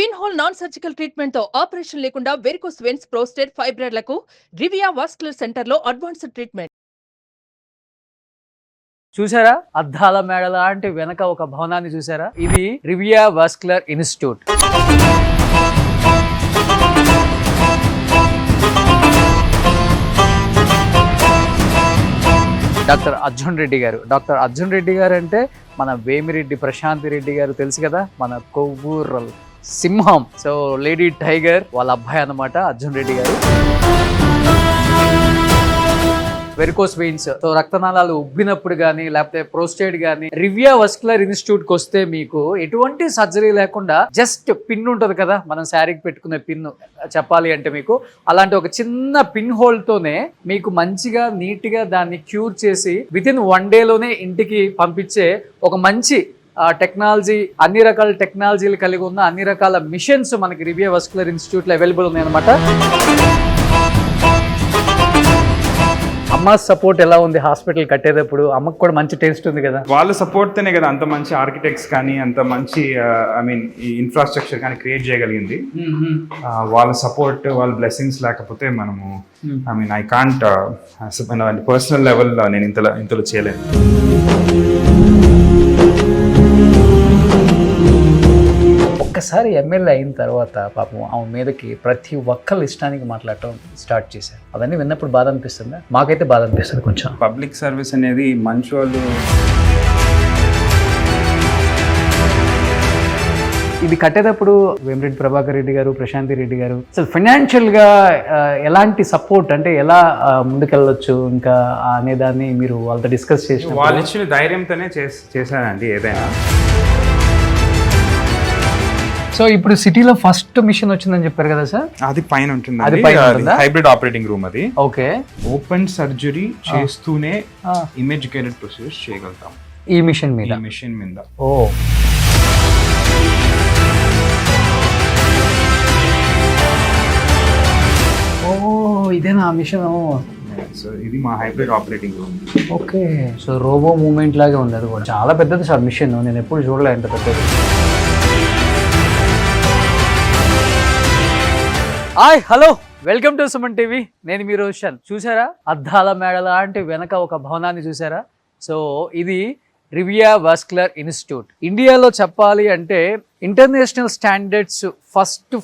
Pin hole non surgical treatment తో operation లేకుండా varicose veins, prostate, ఫైబ్రాయిడ్లకు రివియా వాస్కులర్ సెంటర్ లో అడ్వాన్స్డ్ ట్రీట్మెంట్. చూసారా అద్దాల మేడ లాంటి వెనక ఒక భవనాన్ని చూసారా? ఇది Rivia vascular institute. Doctor Arjun Reddy గారు అంటే మన వేమిరెడ్డి ప్రశాంతి రెడ్డి గారు తెలుసు కదా, మన కొవ్వూరల్ సింహం. సో లేడీ టైగర్ వాళ్ళ అబ్బాయి అన్నమాట అర్జున్ రెడ్డి గారు. వెరికోస్ వెయిన్స్, సో రక్తనాళాలు ఉబ్బినప్పుడు కానీ లేకపోతే ప్రోస్టేట్ కానీ రివియా వాస్కులర్ ఇన్స్టిట్యూట్ కి వస్తే మీకు ఎటువంటి సర్జరీ లేకుండా జస్ట్ పిన్ ఉంటుంది కదా, మనం శారీకి పెట్టుకునే పిన్ చెప్పాలి అంటే మీకు అలాంటి ఒక చిన్న పిన్ హోల్ తోనే మీకు మంచిగా నీట్ గా దాన్ని క్యూర్ చేసి వితిన్ 1 day లోనే ఇంటికి పంపించే ఒక మంచి టెక్నాలజీ, అన్ని రకాల టెక్నాలజీలు కలిగి ఉన్న అన్ని రకాల మిషన్స్ మనకి రివియా వాస్కులర్ ఇన్స్టిట్యూట్ లో అవైలబుల్ ఉన్నాయి అనమాట. అమ్మ సపోర్ట్ ఎలా ఉంది హాస్పిటల్ కట్టేటప్పుడు? అమ్మకు కూడా మంచి టేస్ట్ ఉంది కదా, వాళ్ళ సపోర్ట్ తోనే కదా అంత మంచి ఆర్కిటెక్ట్స్ కానీ అంత మంచి ఈ ఇన్ఫ్రాస్ట్రక్చర్ కానీ క్రియేట్ చేయగలిగింది. వాళ్ళ సపోర్ట్, వాళ్ళ బ్లెస్సింగ్స్ లేకపోతే మనము ఐ కాంట్ పర్సనల్ లెవెల్ నేను ఇంతలో చేయలేను. ఒక్కసారి ఎమ్మెల్యే అయిన తర్వాత పాపం ఆమె మీదకి ప్రతి ఒక్కళ్ళు ఇష్టానికి మాట్లాడటం స్టార్ట్ చేశారు. అవన్నీ విన్నప్పుడు బాధ అనిపిస్తుందా? మాకైతే బాధ అనిపిస్తుంది కొంచెం. పబ్లిక్ సర్వీస్ అనేది మంచి వాళ్ళు. ఇది కట్టేటప్పుడు వేమిరెడ్డి ప్రభాకర్ రెడ్డి గారు, ప్రశాంతి రెడ్డి గారు అసలు ఫైనాన్షియల్ గా ఎలాంటి సపోర్ట్, అంటే ఎలా ముందుకెళ్ళొచ్చు ఇంకా అనేదాన్ని మీరు వాళ్ళతో డిస్కస్ చేసి వాళ్ళు ఇచ్చిన ధైర్యంతోనే చేశానండి ఏదైనా. సో ఇప్పుడు సిటీలో ఫస్ట్ మిషన్ వచ్చిందని చెప్పారు కదా సార్? అది పైన ఉంటుంది, అది పైన ఉంటుందా? హైబ్రిడ్ ఆపరేటింగ్ రూమ్ అది. ఓకే. ఓపెన్ సర్జరీ చేస్తూనే ఇమేజ్ గైడెడ్ ప్రొసీజర్స్ చేయగలుగుతాం ఈ మిషన్ మీద. ఓ ఇదేనా ఆ మిషన్? ఇది మా hybrid operating room. Okay. So robo movement లాగే ఉంది అది కూడా. చాలా పెద్దది సార్ మిషన్, నేను ఎప్పుడు చూడలే ఇంత పెద్దది. Hi, hello, welcome to Suman TV. నేను మీ రోషన్. చూసారా అద్దాల మేడ లాంటి వెనక ఒక భవనాన్ని చూసారా? సో ఇది రివియా వాస్కులర్ ఇన్స్టిట్యూట్. ఇండియాలో చెప్పాలి అంటే ఇంటర్నేషనల్ స్టాండర్డ్స్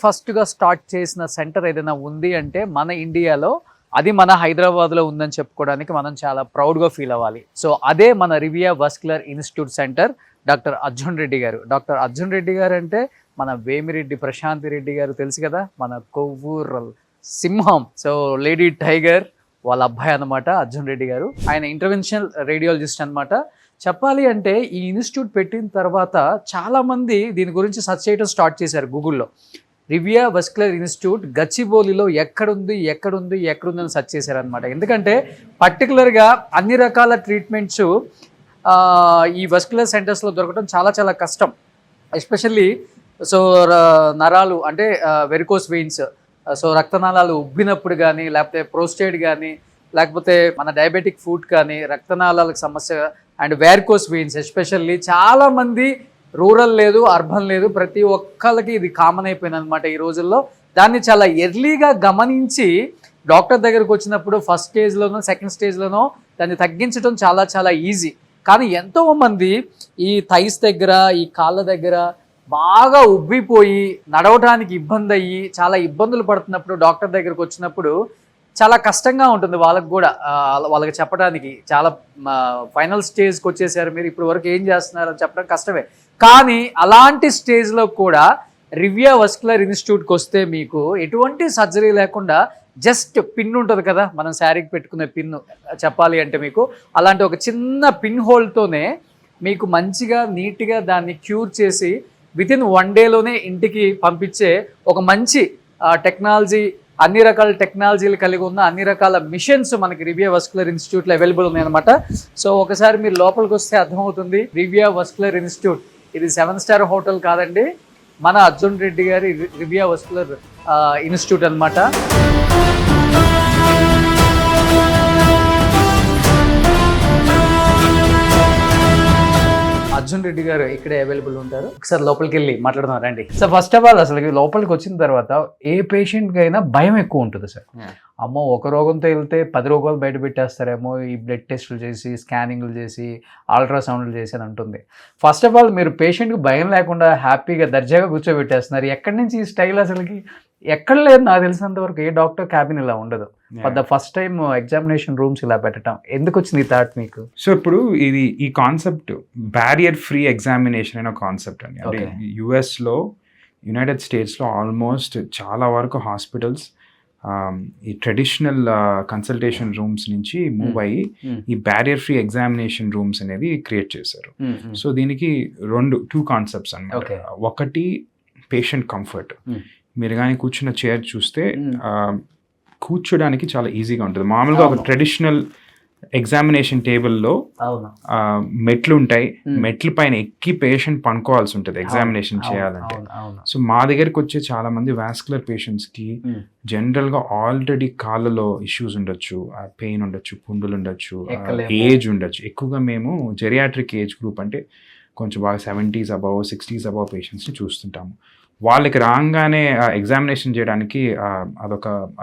ఫస్ట్గా స్టార్ట్ చేసిన సెంటర్ ఏదైనా ఉంది అంటే మన ఇండియాలో అది మన హైదరాబాద్లో ఉందని చెప్పుకోవడానికి మనం చాలా ప్రౌడ్గా ఫీల్ అవ్వాలి. సో అదే మన Rivia vascular institute centre. Doctor Arjun Reddy గారు అంటే మన వేమిరెడ్డి ప్రశాంతి రెడ్డి గారు తెలుసు కదా, మన కొవ్వూరల్ సింహం. సో లేడీ టైగర్ వాళ్ళ అబ్బాయి అన్నమాట అర్జున్ రెడ్డి గారు. ఆయన ఇంటర్వెన్షనల్ రేడియాలజిస్ట్ అనమాట. చెప్పాలి అంటే ఈ ఇన్స్టిట్యూట్ పెట్టిన తర్వాత చాలామంది దీని గురించి సెర్చ్ చేయడం స్టార్ట్ చేశారు గూగుల్లో. రివియా వాస్కులర్ ఇన్స్టిట్యూట్ గచ్చిబౌలిలో ఎక్కడుంది అని సెర్చ్ చేశారనమాట. ఎందుకంటే పర్టికులర్గా అన్ని రకాల ట్రీట్మెంట్స్ ఈ వాస్కులర్ సెంటర్స్లో దొరకడం చాలా కష్టం. ఎస్పెషల్లీ సో నరాలు అంటే వెరికోస్ వెయిన్స్, సో రక్తనాళాలు ఉబ్బినప్పుడు కానీ లేకపోతే ప్రోస్టేట్ కానీ లేకపోతే మన డయాబెటిక్ ఫుడ్ కానీ రక్తనాళాలకు సమస్య అండ్ వెరికోస్ వెయిన్స్ ఎస్పెషల్లీ చాలామంది రూరల్ లేదు, అర్బన్ లేదు, ప్రతి ఒక్కళ్ళకి ఇది కామన్ అయిపోయింది అనమాట ఈ రోజుల్లో. దాన్ని చాలా ఎర్లీగా గమనించి డాక్టర్ దగ్గరకు వచ్చినప్పుడు ఫస్ట్ స్టేజ్లోనో సెకండ్ స్టేజ్లోనో దాన్ని తగ్గించడం చాలా ఈజీ. కానీ ఎంతోమంది ఈ థైస్ దగ్గర, ఈ కాళ్ళ దగ్గర బాగా ఉబ్బిపోయి నడవడానికి ఇబ్బంది అయ్యి చాలా ఇబ్బందులు పడుతున్నప్పుడు డాక్టర్ దగ్గరకు వచ్చినప్పుడు చాలా కష్టంగా ఉంటుంది వాళ్ళకి కూడా. వాళ్ళకి చెప్పడానికి చాలా ఫైనల్ స్టేజ్కి వచ్చేసారు, మీరు ఇప్పుడు వరకు ఏం చేస్తున్నారు అని చెప్పడం కష్టమే. కానీ అలాంటి స్టేజ్లో కూడా రివియా వాస్కులర్ ఇన్స్టిట్యూట్కి వస్తే మీకు ఎటువంటి సర్జరీ లేకుండా జస్ట్ పిన్ ఉంటుంది కదా, మనం శారీకి పెట్టుకునే పిన్ చెప్పాలి అంటే మీకు అలాంటి ఒక చిన్న పిన్ హోల్తోనే మీకు మంచిగా నీట్గా దాన్ని క్యూర్ చేసి వితిన్ 1 day లోనే ఇంటికి పంపించే ఒక మంచి టెక్నాలజీ, అన్ని రకాల టెక్నాలజీలు కలిగి ఉన్న అన్ని రకాల మిషన్స్ మనకి రివియా వాస్కులర్ ఇన్స్టిట్యూట్లో అవైలబుల్ ఉన్నాయి అనమాట. సో ఒకసారి మీరు లోపలికి వస్తే అర్థమవుతుంది. రివియా వాస్కులర్ ఇన్స్టిట్యూట్ ఇది 7-star హోటల్ కాదండి, మన అర్జున్ రెడ్డి గారి రివియా వాస్కులర్ ఇన్స్టిట్యూట్ అనమాట. అర్జున్ రెడ్డి గారు ఇక్కడే అవైలబుల్ ఉంటారు. ఒకసారి లోపలికి వెళ్ళి మాట్లాడదాం రండి. సార్ ఫస్ట్ ఆఫ్ ఆల్ అసలు లోపలికి వచ్చిన తర్వాత ఏ పేషెంట్కి అయినా భయం ఎక్కువ ఉంటుంది సార్. అమ్మో ఒక రోగంతో వెళ్తే 10 రోగాలు బయట పెట్టేస్తారేమో, ఈ బ్లడ్ టెస్టులు చేసి స్కానింగ్లు చేసి అల్ట్రాసౌండ్లు చేసి అని అంటుంది. ఫస్ట్ ఆఫ్ ఆల్ మీరు పేషెంట్కి భయం లేకుండా హ్యాపీగా దర్జాగా కూర్చోబెట్టేస్తున్నారు. ఎక్కడి నుంచి ఈ స్టైల్ అసలుకి ఎక్కడ లేదు నాకు తెలిసినంత వరకు. ఏ డాక్టర్ క్యాబిన్ ఇలా ఉండదు. For the first time examination rooms ఇలా పెట్టడం ఎందుకు వచ్చింది ఈ థాట్ మీకు? సో ఇప్పుడు ఈ కాన్సెప్ట్ బ్యారియర్ ఫ్రీ ఎగ్జామినేషన్ అనే కాన్సెప్ట్ అండి. అంటే యుఎస్లో, యునైటెడ్ స్టేట్స్లో ఆల్మోస్ట్ చాలా వరకు హాస్పిటల్స్ ఈ ట్రెడిషనల్ కన్సల్టేషన్ రూమ్స్ నుంచి మూవ్ అయ్యి ఈ బ్యారియర్ ఫ్రీ ఎగ్జామినేషన్ రూమ్స్ అనేది క్రియేట్ చేశారు. సో దీనికి 2 కాన్సెప్ట్స్ అన్నమాట. ఒకటి పేషెంట్ కంఫర్ట్. మీరు కానీ కూర్చున్న చైర్ చూస్తే కూర్చోడానికి చాలా ఈజీగా ఉంటుంది. మామూలుగా ఒక ట్రెడిషనల్ ఎగ్జామినేషన్ టేబుల్లో మెట్లు ఉంటాయి, మెట్ల పైన ఎక్కి పేషెంట్ పనుకోవాల్సి ఉంటుంది ఎగ్జామినేషన్ చేయాలంటే. సో మా దగ్గరికి వచ్చే చాలా మంది వాస్కులర్ పేషెంట్స్ కి జనరల్ గా ఆల్రెడీ కాళ్ళలో ఇష్యూస్ ఉండొచ్చు, పెయిన్ ఉండొచ్చు, పుండులు ఉండొచ్చు, ఏజ్ ఉండొచ్చు. ఎక్కువగా మేము జెరియాట్రిక్ ఏజ్ గ్రూప్ అంటే కొంచెం బాగా 70s అబవ్ 60s అబవ్ పేషెంట్స్ని చూస్తుంటాము. వాళ్ళకి రాగానే ఎగ్జామినేషన్ చేయడానికి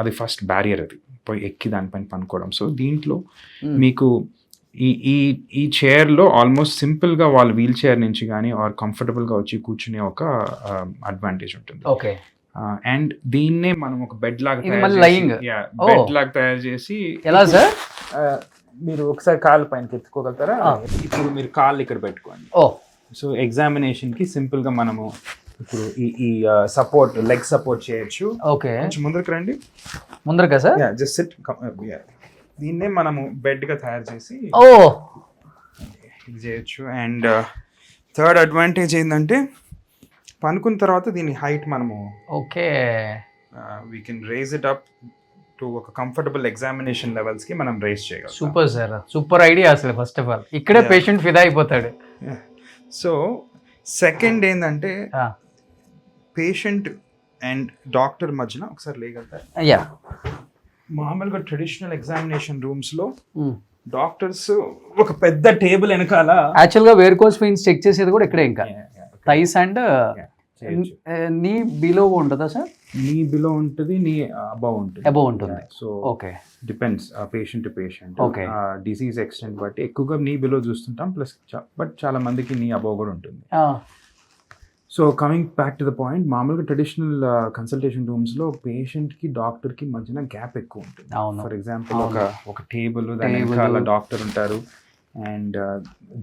అది ఫస్ట్ బ్యారియర్, అది పోయి ఎక్కి దానిపైన పనుకోవడం. సో దీంట్లో మీకు ఈ చైర్లో ఆల్మోస్ట్ సింపుల్గా వాళ్ళు వీల్ చైర్ నుంచి కానీ ఆర్ కంఫర్టబుల్గా వచ్చి కూర్చునే ఒక అడ్వాంటేజ్ ఉంటుంది. అండ్ దీన్నే మనం ఒక బెడ్ లాగా తయారు చేసి ఎలా సార్ మీరు ఒకసారి కాళ్ళ పైన ఎత్తుకోగలుగుతారా? ఇప్పుడు మీరు కాళ్ళు ఇక్కడ పెట్టుకోండి. సో ఎగ్జామినేషన్కి సింపుల్గా మనము ఇప్పుడు ఈ సపోర్ట్, లెగ్ సపోర్ట్ చేయొచ్చు. ఓకే, కొంచెం ముందరకు రండి. ముందరకా సార్? Just SIT. దీన్నే మనము బెడ్ గా తయారు చేసి ఇది చేయొచ్చు. అండ్ థర్డ్ అడ్వాంటేజ్ ఏంటంటే పనుకున్న తర్వాత దీని హైట్ మనము we can raise it up to ఒక కంఫర్టబుల్ ఎగ్జామినేషన్ లెవెల్స్ కి మనం రేజ్ చేయగలం. సూపర్ సార్, సూపర్ ఐడియా అసలు. ఫస్ట్ ఆఫ్ ఆల్ ఇక్కడే పేషెంట్ ఫిదా అయిపోతాడు. సో సెకండ్ ఏంటంటే పేషెంట్ అండ్ డాక్టర్ మధ్యన ఒకసారి లేగలుగుతారు. మామూలుగా ట్రెడిషనల్ ఎగ్జామినేషన్ రూమ్స్ లో డాక్టర్స్ ఒక పెద్ద టేబుల్ వెనకాల యాక్చువల్ గా వేరికోస్ వెయిన్స్ చెక్ చేసేది కూడా ఇక్కడే. ఇంకా థైస్ అండ్ నీ బిలో ఉంటుందా సార్? నీ బిలో ఉంటుంది, నీ అబౌవ్ ఉంటుంది. So okay, depends patient to patient, disease extent బట్టి. ఎక్కువగా నీ బిలో చూస్తుంటాం, ప్లస్ బట్ చాలా మందికి నీ అబౌవ్ కూడా ఉంటుంది. So coming back to the point, మామూలుగా ట్రెడిషనల్ కన్సల్టేషన్ రూమ్స్ లో పేషెంట్ కి డాక్టర్ కి మధ్యన గ్యాప్ ఎక్కువ ఉంటుంది. ఫర్ ఎగ్జాంపుల్ ఒక టేబుల్, దాని వెనకాల డాక్టర్ ఉంటారు, అండ్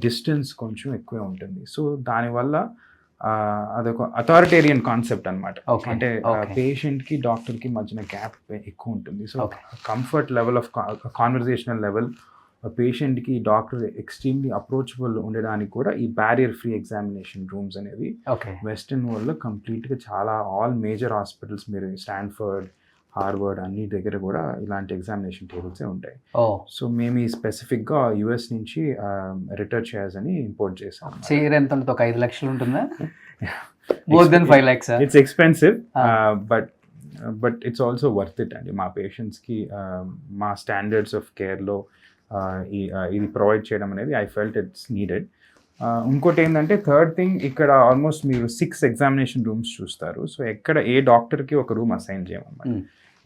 డిస్టెన్స్ కొంచెం ఎక్కువే ఉంటుంది. సో దానివల్ల అదొక అథారిటేరియన్ కాన్సెప్ట్ అనమాట. అంటే పేషెంట్ కి డాక్టర్ కి మధ్యన గ్యాప్ ఎక్కువ ఉంటుంది. So comfort level of conversational level పేషెంట్కి డాక్టర్ ఎక్స్ట్రీమ్లీ అప్రోచబుల్ ఉండడానికి కూడా ఈ బ్యారియర్ ఫ్రీ ఎగ్జామినేషన్ రూమ్స్ అనేవి వెస్టర్న్ వరల్డ్లో కంప్లీట్గా చాలా ఆల్ మేజర్ హాస్పిటల్స్, మీరు స్టాన్ఫర్డ్, హార్వర్డ్ అన్ని దగ్గర కూడా ఇలాంటి ఎగ్జామినేషన్ టేబుల్సే ఉంటాయి. సో మేము ఈ స్పెసిఫిక్గా యుఎస్ నుంచి రిటర్న్ చైర్స్ అని ఇంపోర్ట్ చేసాం. చైర్ ఎంత ఉంటుంది? ఒక 5 లక్షలు ఉంటుందా? More than 5 lakhs. It's expensive but it's also worth it అండి. మా పేషెంట్స్కి మా స్టాండర్డ్స్ ఆఫ్ కేర్లో ఇది ప్రొవైడ్ చేయడం అనేది ఐ ఫెల్ట్ ఇట్స్ నీడెడ్. ఇంకోటి ఏంటంటే థర్డ్ థింగ్, ఇక్కడ ఆల్మోస్ట్ మీరు 6 ఎగ్జామినేషన్ రూమ్స్ చూస్తారు. సో ఎక్కడ ఏ డాక్టర్కి ఒక రూమ్ అసైన్ చేయమన్నమాట.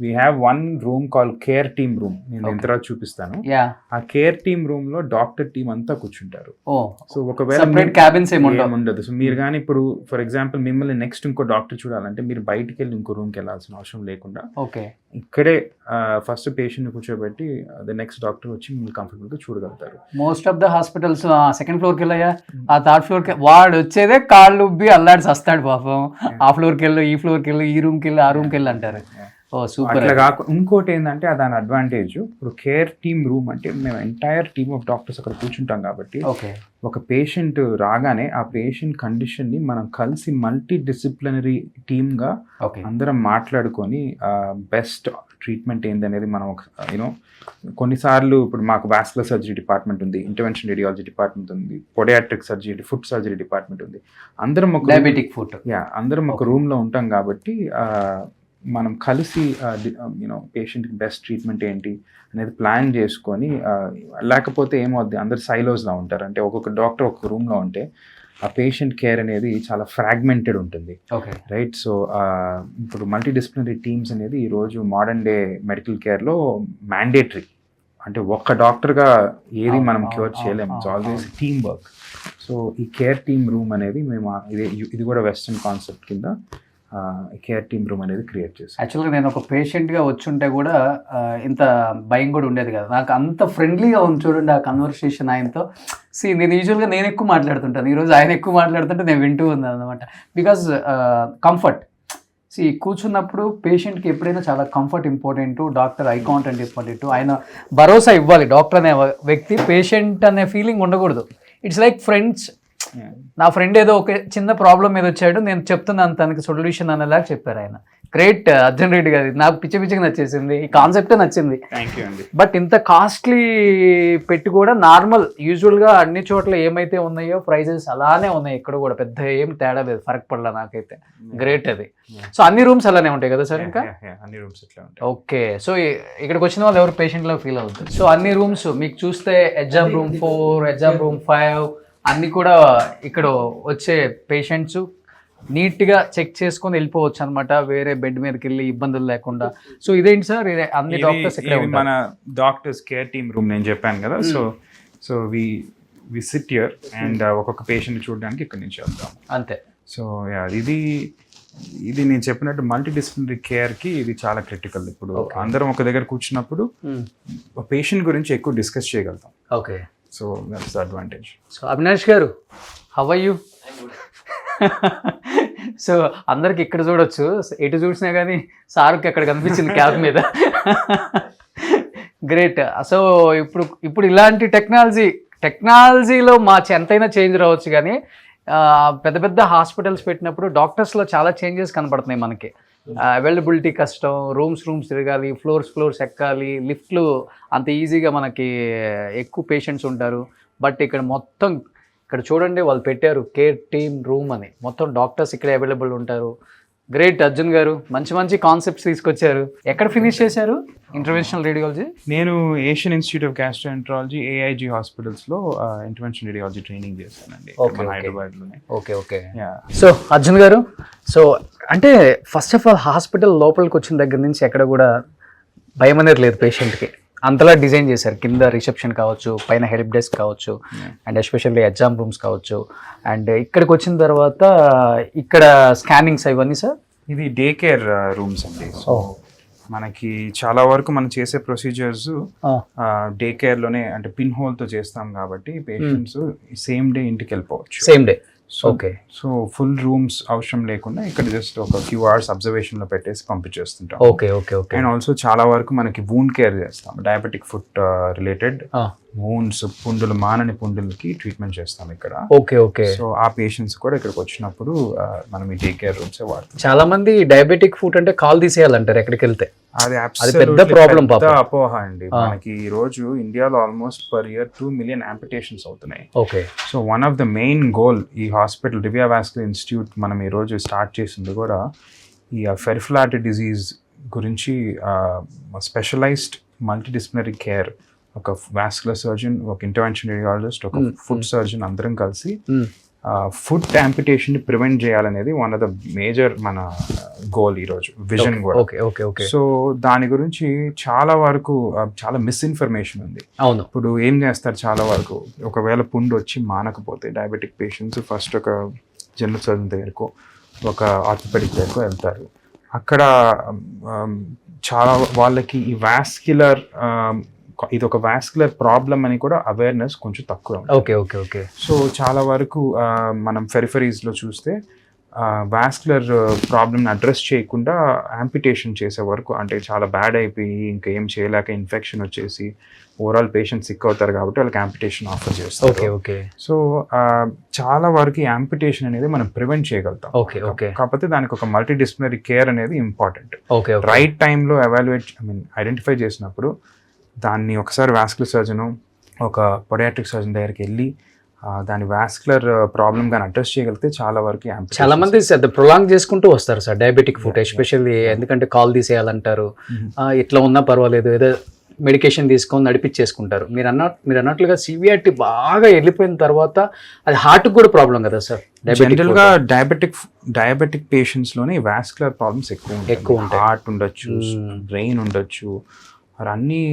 We have 1 room call care team room. నేను ఎంత తర్వాత చూపిస్తాను. ఆ కేర్ టీమ్ రూమ్ లో డాక్టర్ టీమ్ అంతా కూర్చుంటారు. సో ఒకవేళ క్యాబిన్స్ ఉండదు. సో మీరు కానీ ఇప్పుడు ఫర్ ఎగ్జాంపుల్ మిమ్మల్ని నెక్స్ట్ ఇంకో డాక్టర్ చూడాలంటే మీరు బయటికి వెళ్ళి ఇంకో రూమ్కి వెళ్ళాల్సిన అవసరం లేకుండా ఇక్కడే ఫస్ట్ పేషెంట్ కూర్చోబెట్టి ద నెక్స్ట్ డాక్టర్ వచ్చి మిమ్మల్ని కంఫర్టబుల్ గా చూడగలుగుతారు. Most of the hospitals second ఫ్లోర్కి వెళ్ళాయా, ఆ థర్డ్ ఫ్లోర్ కి వాడు వచ్చేదే కాళ్ళు ఉబ్బి అల్లాడి వస్తాడు పాపం. ఆ ఫ్లోర్కి వెళ్ళు, ఈ ఫ్లోర్కి వెళ్ళు, ఈ రూమ్కి వెళ్ళి, ఆ రూమ్కి వెళ్ళి అంటారు. అట్లా కాకుండా ఇంకోటి ఏంటంటే దాని అడ్వాంటేజ్, ఇప్పుడు కేర్ టీమ్ రూమ్ అంటే మేము ఎంటైర్ టీమ్ ఆఫ్ డాక్టర్స్ అక్కడ కూర్చుంటాం కాబట్టి ఒక పేషెంట్ రాగానే ఆ పేషెంట్ కండిషన్ ని మనం కలిసి మల్టీ డిసిప్లినరీ టీమ్ గా అందరం మాట్లాడుకొని బెస్ట్ ట్రీట్మెంట్ ఏందనేది మనం యూనో కొన్నిసార్లు ఇప్పుడు మాకు వాస్కులర్ సర్జరీ డిపార్ట్మెంట్ ఉంది, ఇంటర్వెన్షన్ రేడియాలజీ డిపార్ట్మెంట్ ఉంది, podiatric surgery, food surgery department ఉంది. అందరం ఒక డయాబెటిక్ ఫుడ్ అందరం ఒక రూమ్ లో ఉంటాం కాబట్టి మనం కలిసి యూనో పేషెంట్కి బెస్ట్ ట్రీట్మెంట్ ఏంటి అనేది ప్లాన్ చేసుకొని లేకపోతే ఏమవుద్ది అందరు సైలోస్లో ఉంటారు, అంటే ఒక్కొక్క డాక్టర్ ఒక్కొక్క రూమ్లో ఉంటే ఆ పేషెంట్ కేర్ అనేది చాలా ఫ్రాగ్మెంటెడ్ ఉంటుంది, రైట్? సో ఇప్పుడు మల్టీడిసిప్లినరీ టీమ్స్ అనేది ఈరోజు మోడర్న్ డే మెడికల్ కేర్లో మ్యాండేటరీ. అంటే ఒక్క డాక్టర్గా ఏది మనం క్యూర్ చేయలేము, it's always team work. So ఈ కేర్ టీమ్ రూమ్ అనేది మేము ఇది కూడా వెస్టర్న్ కాన్సెప్ట్ కింద కేర్ టీమ్ రూమ్ అనేది క్రియేట్ చేసాం. యాక్చువల్గా నేను ఒక పేషెంట్గా వచ్చుంటే కూడా ఇంత భయం కూడా ఉండేది కదా, నాకు అంత ఫ్రెండ్లీగా ఉంది చూడండి ఆ కన్వర్సేషన్ ఆయనతో. నేను యూజువల్గా నేను ఎక్కువ మాట్లాడుతుంటాను, ఈరోజు ఆయన ఎక్కువ మాట్లాడుతుంటే నేను వింటూ ఉన్నాను అనమాట. బికాజ్ కంఫర్ట్ కూర్చున్నప్పుడు పేషెంట్కి ఎప్పుడైనా చాలా comfort important, doctor eye contact important. ఆయన భరోసా ఇవ్వాలి, డాక్టర్ అనే వ్యక్తి పేషెంట్ అనే ఫీలింగ్ ఉండకూడదు. It's like friends. నా ఫ్రెండ్ ఏదో ఒక చిన్న ప్రాబ్లం మీద వచ్చాడు, నేను చెప్తున్నాను తనకి సొల్యూషన్ అనేలాగా చెప్పారు ఆయన. గ్రేట్ అర్జున్ రెడ్డి గారి, నాకు పిచ్చిగా నచ్చేసింది, ఈ కాన్సెప్టే నచ్చింది. బట్ ఇంత కాస్ట్లీ పెట్టి కూడా నార్మల్ యూజువల్గా అన్ని చోట్ల ఏమైతే ఉన్నాయో ప్రైజెస్ అలానే ఉన్నాయి, ఇక్కడ కూడా పెద్ద ఏం తేడా లేదు, ఫరక్ పడలా నాకైతే. గ్రేట్ అది. సో అన్ని రూమ్స్ అలానే ఉంటాయి కదా సార్? ఇంకా అన్ని రూమ్స్ ఇట్లా ఉంటాయి. ఓకే. సో ఇక్కడికి వచ్చిన వాళ్ళు ఎవరు పేషెంట్లో ఫీల్ అవుతుంది. సో అన్ని రూమ్స్ మీకు చూస్తే ఎగ్జామ్ రూమ్ 4, ఎగ్జామ్ రూమ్ 5 అన్నీ కూడా ఇక్కడ వచ్చే పేషెంట్స్ నీట్గా చెక్ చేసుకొని వెళ్ళిపోవచ్చు అనమాట, వేరే బెడ్ మీదకి వెళ్ళి ఇబ్బందులు లేకుండా. సో ఇదేంటి సార్, అన్ని డాక్టర్స్ మన డాక్టర్స్ కేర్ టీమ్ రూమ్ నేను చెప్పాను కదా. So we sit here and ఒక్కొక్క పేషెంట్ చూడడానికి ఇక్కడ నుంచి వెళ్తాం అంతే. సో ఇది నేను చెప్పినట్టు మల్టీడిసిప్లినరీ కేర్కి ఇది చాలా క్రిటికల్. ఇప్పుడు అందరం ఒక దగ్గర కూర్చున్నప్పుడు పేషెంట్ గురించి ఎక్కువ డిస్కస్ చేయగలుగుతాం. Okay. So that's the advantage. So Avinash గారు, హౌ ఆర్ యూ? సో అందరికి ఇక్కడ చూడొచ్చు, ఎటు చూసినా కానీ సార్కి అక్కడ కనిపించింది క్యాప్ మీద. గ్రేట్. సో ఇప్పుడు ఇలాంటి టెక్నాలజీలో ఎంతైనా చేంజ్ రావచ్చు, కానీ పెద్ద పెద్ద హాస్పిటల్స్ పెట్టినప్పుడు డాక్టర్స్లో చాలా చేంజెస్ కనపడుతున్నాయి మనకి. అవైలబిలిటీ కష్టం, రూమ్స్ తిరగాలి, ఫ్లోర్స్ ఎక్కాలి, లిఫ్ట్లు అంత ఈజీగా మనకి ఎక్కువ పేషెంట్స్ ఉంటారు. బట్ ఇక్కడ చూడండి వాళ్ళు పెట్టారు కేర్ టీమ్ రూమ్ అని, మొత్తం డాక్టర్స్ ఇక్కడ అవైలబుల్ ఉంటారు. గ్రేట్ అర్జున్ గారు, మంచి కాన్సెప్ట్స్ తీసుకొచ్చారు. ఎక్కడ ఫినిష్ చేశారు ఇంటర్వెన్షనల్ రేడియాలజీ? నేను Asian institute of gastroenterology AIG హాస్పిటల్స్లో ఇంటర్వెన్షనల్ రేడియాలజీ ట్రైనింగ్ చేశానండి, హైదరాబాద్లోనే. ఓకే. సో అర్జున్ గారు, సో అంటే ఫస్ట్ ఆఫ్ ఆల్ హాస్పిటల్ లోపలికి వచ్చిన దగ్గర నుంచి ఎక్కడ కూడా భయం అనేది లేదు పేషెంట్కి, అంతలా డిజైన్ చేశారు. కింద రిసెప్షన్ కావచ్చు, పైన హెల్ప్ డెస్క్ కావచ్చు, అండ్ ఎస్పెషల్లీ ఎగ్జామ్ రూమ్స్ కావచ్చు, అండ్ ఇక్కడికి వచ్చిన తర్వాత ఇక్కడ స్కానింగ్స్ ఇవన్నీ సార్. ఇది డే కేర్ రూమ్స్ అండి. సో మనకి చాలా వరకు మనం చేసే ప్రొసీజర్స్ డే కేర్ లోనే, అంటే పిన్ హోల్ తో చేస్తాం కాబట్టి పేషెంట్స్ సేమ్ డే ఇంటికి వెళ్ళిపోవచ్చు. Same day. Okay. So full rooms అవసరం లేకుండా ఇక్కడ జస్ట్ ఒక ఫ్యూ అవర్స్ అబ్జర్వేషన్ లో పెట్టేసి పంపించేస్తుంటాం. ఓకే. అండ్ ఆల్సో చాలా వరకు మనకి వూండ్ కేర్ చేస్తాం, డయాబెటిక్ ఫుట్ రిలేటెడ్ వూండ్స్, పుండులు, మానని పుండులకి ట్రీట్మెంట్ చేస్తాం ఇక్కడ. ఓకే. సో ఆ పేషెంట్స్ కూడా ఇక్కడికి వచ్చినప్పుడు మనం ఈ డే కేర్ రూమ్స్ వాడతాం. చాలా మంది డయాబెటిక్ ఫుట్ అంటే కాల్ తీసేయాలంటారు ఎక్కడికి వెళ్తే, అది పెద్ద ప్రాబ్లం, పెద్ద అపోహ అండి. మనకి ఈ రోజు ఇండియాలో ఆల్మోస్ట్ పర్ ఇయర్ 2 million అంపిటేషన్స్ అవుతున్నాయి. Okay. So one of the main goal ఈ హాస్పిటల్ రివియా వాస్కులర్ ఇన్స్టిట్యూట్ మనం ఈ రోజు స్టార్ట్ చేసింది కూడా ఈ పెరిఫెరల్ ఆర్టరీ డిజీజ్ గురించి స్పెషలైజ్డ్ మల్టీడిసిప్లినరీ కేర్, ఒక వాస్కులర్ సర్జన్, ఒక ఇంటర్వెన్షన్ రేడియాలజిస్ట్, ఒక ఫుట్ సర్జన్ అందరం కలిసి ఫుట్ యాంపిటేషన్ ని ప్రివెంట్ చేయాలనేది వన్ ఆఫ్ ద మేజర్ మన గోల్ ఈ రోజు, విజన్ కూడా. సో దాని గురించి చాలా వరకు చాలా మిస్ఇన్ఫర్మేషన్ ఉంది. అవును. ఇప్పుడు ఏం చేస్తారు, చాలా వరకు ఒకవేళ పుండు వచ్చి మానకపోతే డయాబెటిక్ పేషెంట్స్ ఫస్ట్ ఒక జనరల్ సర్జన్ దగ్గరకు, ఒక ఆర్థోపెడిక్ దగ్గరకు వెళ్తారు. అక్కడ చాలా వాళ్ళకి ఈ వాస్క్యులర్ ఇది ఒక వాస్కులర్ ప్రాబ్లం అని కూడా అవేర్నెస్ కొంచెం తక్కువ. ఓకే. సో చాలా వరకు మనం పెరిఫరీస్లో చూస్తే వాస్కులర్ ప్రాబ్లమ్ని అడ్రస్ చేయకుండా యాంపిటేషన్ చేసే వరకు, అంటే చాలా బ్యాడ్ అయిపోయి ఇంకా ఏం చేయలేక ఇన్ఫెక్షన్ వచ్చేసి ఓవరాల్ పేషెంట్ సిక్ అవుతారు కాబట్టి వాళ్ళకి యాంపిటేషన్ ఆఫర్ చేస్తారు. ఓకే. సో చాలా వరకు యాంపిటేషన్ అనేది మనం ప్రివెంట్ చేయగలుగుతాం. కాకపోతే దానికి ఒక మల్టీడిసిప్లినరీ కేర్ అనేది ఇంపార్టెంట్. రైట్ టైంలో ఐడెంటిఫై చేసినప్పుడు దాన్ని ఒకసారి వాస్కులర్ సర్జను, ఒక పొడియాట్రిక్ సర్జన్ దగ్గరికి వెళ్ళి దాని వాస్కులర్ ప్రాబ్లమ్ కానీ అడ్రస్ చేయగలిగితే చాలా వరకు చాలా మంది ప్రొలాంగ్ చేసుకుంటూ వస్తారు సార్ డయాబెటిక్ ఫుట్, ఎస్పెషల్లీ ఎందుకంటే కాల్ తీసేయాలంటారు, ఇట్లా ఉన్నా పర్వాలేదు ఏదో మెడికేషన్ తీసుకొని నడిపించేసుకుంటారు. మీరు అన్నట్లుగా సివియారిటీ బాగా వెళ్ళిపోయిన తర్వాత అది హార్ట్కి కూడా ప్రాబ్లం కదా సార్. జనరల్గా డయాబెటిక్ పేషెంట్స్లోనే వాస్కులర్ ప్రాబ్లమ్స్ ఎక్కువ ఉంటాయి. హార్ట్ ఉండొచ్చు, బ్రెయిన్ ఉండొచ్చు, అన్నీ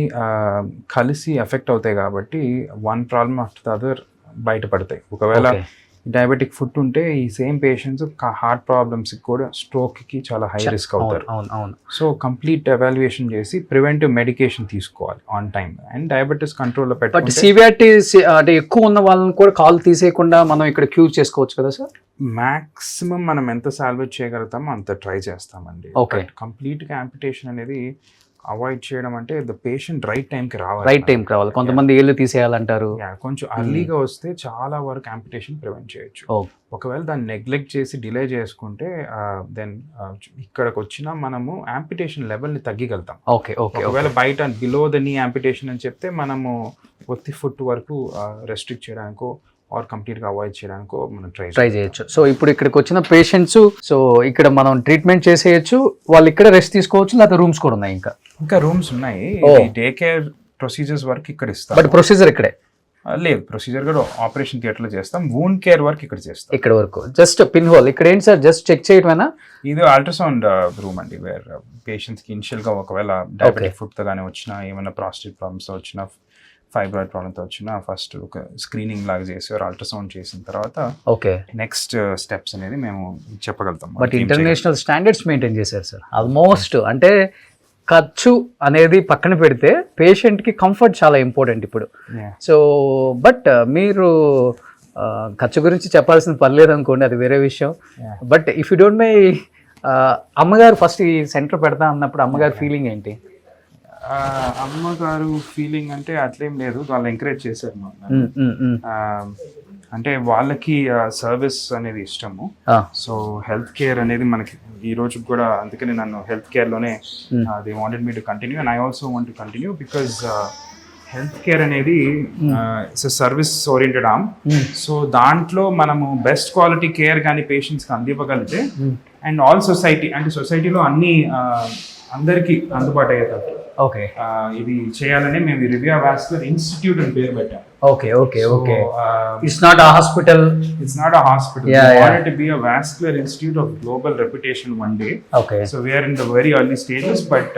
కలిసి ఎఫెక్ట్ అవుతాయి. కాబట్టి one problem after the other బయటపడతాయి. ఒకవేళ డయాబెటిక్ ఫుట్ ఉంటే ఈ సేమ్ పేషెంట్స్ హార్ట్ ప్రాబ్లమ్స్ కూడా, స్ట్రోక్కి చాలా హై రిస్క్ అవుతారు. సో కంప్లీట్ ఎవాల్యుయేషన్ చేసి ప్రివెంటివ్ మెడికేషన్ తీసుకోవాలి ఆన్ టైం అండ్ డయాబెటీస్ కంట్రోల్లో బట్ సివియారిటీ అంటే ఎక్కువ ఉన్న వాళ్ళని కూడా కాల్ తీసేయకుండా మనం ఇక్కడ క్యూర్ చేసుకోవచ్చు కదా సార్. మాక్సిమం మనం ఎంత సాల్వేజ్ చేయగలుగుతామో అంత ట్రై చేస్తామండి. కంప్లీట్గా యాంపిటేషన్ అనేది అవాయిడ్ చేయడం అంటే ద పేషెంట్ రైట్ టైంకి రావాలి. కొంతమంది ఏళ్ళు తీసేయాలంటారు. కొంచెం అర్లీగా వస్తే చాలా వరకు యాంపిటేషన్ ప్రివెంట్ చేయొచ్చు. ఒకవేళ దాన్ని నెగ్లెక్ట్ చేసి డిలే చేసుకుంటే దెన్ ఇక్కడికి వచ్చినా మనము యాంపిటేషన్ లెవెల్ని తగ్గిగలుగుతాం. ఒకవేళ బయట బిలో ద నీ యాంపిటేషన్ అని చెప్తే మనము ఒత్తి ఫుట్ వరకు రెస్ట్రిక్ట్ చేయడానికో ఆర్ కంప్లీట్గా అవాయిడ్ చేయడానికో మనం ట్రై చేయొచ్చు. సో ఇప్పుడు ఇక్కడికి వచ్చిన పేషెంట్స్ సో ఇక్కడ మనం ట్రీట్మెంట్ చేసేయచ్చు, వాళ్ళు ఇక్కడ రెస్ట్ తీసుకోవచ్చు, లేకపోతే రూమ్స్ కూడా ఉన్నాయి. ఇంకా రూమ్స్ ఉన్నాయి. డే కేర్ ప్రొసీజర్స్ వరకు ఇక్కడ ఇస్తాం. బట్ ప్రొసీజర్ ఇక్కడే లేదు, ప్రొసీజర్ కూడా ఆపరేషన్ థియేటర్లో చేస్తాం. వూండ్ కేర్ వర్క్ ఇక్కడ చేస్తాం. ఇక్కడ వరకు జస్ట్ పిన్ హోల్. ఇక్కడ ఏంటి సార్, జస్ట్ చెక్ చేయటమేనా? ఇది అల్ట్రాసౌండ్ రూమ్ అండి, వేర్ పేషెంట్స్కి ఇనిషియల్గా ఒకవేళ డయాబెటిక్ ఫుడ్తో కానీ వచ్చినా, ఏమైనా ప్రాస్టేట్ ప్రాబ్లమ్స్తో వచ్చినా, ఫైబ్రాయిడ్ ప్రాబ్లంతో వచ్చినా ఫస్ట్ ఒక స్క్రీనింగ్ లాగా చేసి అల్ట్రాసౌండ్ చేసిన తర్వాత నెక్స్ట్ స్టెప్స్ అనేది మేము చెప్పగలుగుతాం. బట్ ఇంటర్నేషనల్ స్టాండర్డ్స్ మెయింటైన్ చేశారు సార్ ఆల్మోస్ట్. అంటే ఖర్చు అనేది పక్కన పెడితే పేషెంట్కి కంఫర్ట్ చాలా ఇంపార్టెంట్ ఇప్పుడు. సో బట్ మీరు ఖర్చు గురించి చెప్పాల్సిన పర్లేదు అనుకోండి, అది వేరే విషయం. But if you don't my, అమ్మగారు ఫస్ట్ ఈ సెంటర్ పెడతా అన్నప్పుడు అమ్మగారు ఫీలింగ్ ఏంటి? అమ్మగారు ఫీలింగ్ అంటే అట్లేం లేదు, వాళ్ళు ఎంకరేజ్ చేశారు. అంటే వాళ్ళకి సర్వీస్ అనేది ఇష్టము. సో హెల్త్ కేర్ అనేది మనకి ఈ రోజు కూడా, అందుకని నన్ను హెల్త్ కేర్లోనే they wanted me to continue and I also want to continue because health care అనేది it's service oriented arm. So దాంట్లో మనము బెస్ట్ క్వాలిటీ కేర్ కానీ పేషెంట్స్కి అందివ్వగలిగితే అండ్ ఆల్ సొసైటీ, అంటే సొసైటీలో అన్ని అందరికీ అందుబాటు అయ్యేటట్టు ఇది చేయాలని మేము రివియా వాస్కులర్ ఇన్స్టిట్యూట్ అని పేరు పెట్టాం. It's not a hospital. We wanted to be a vascular institute of global reputation one day. So we are in the very early stages, but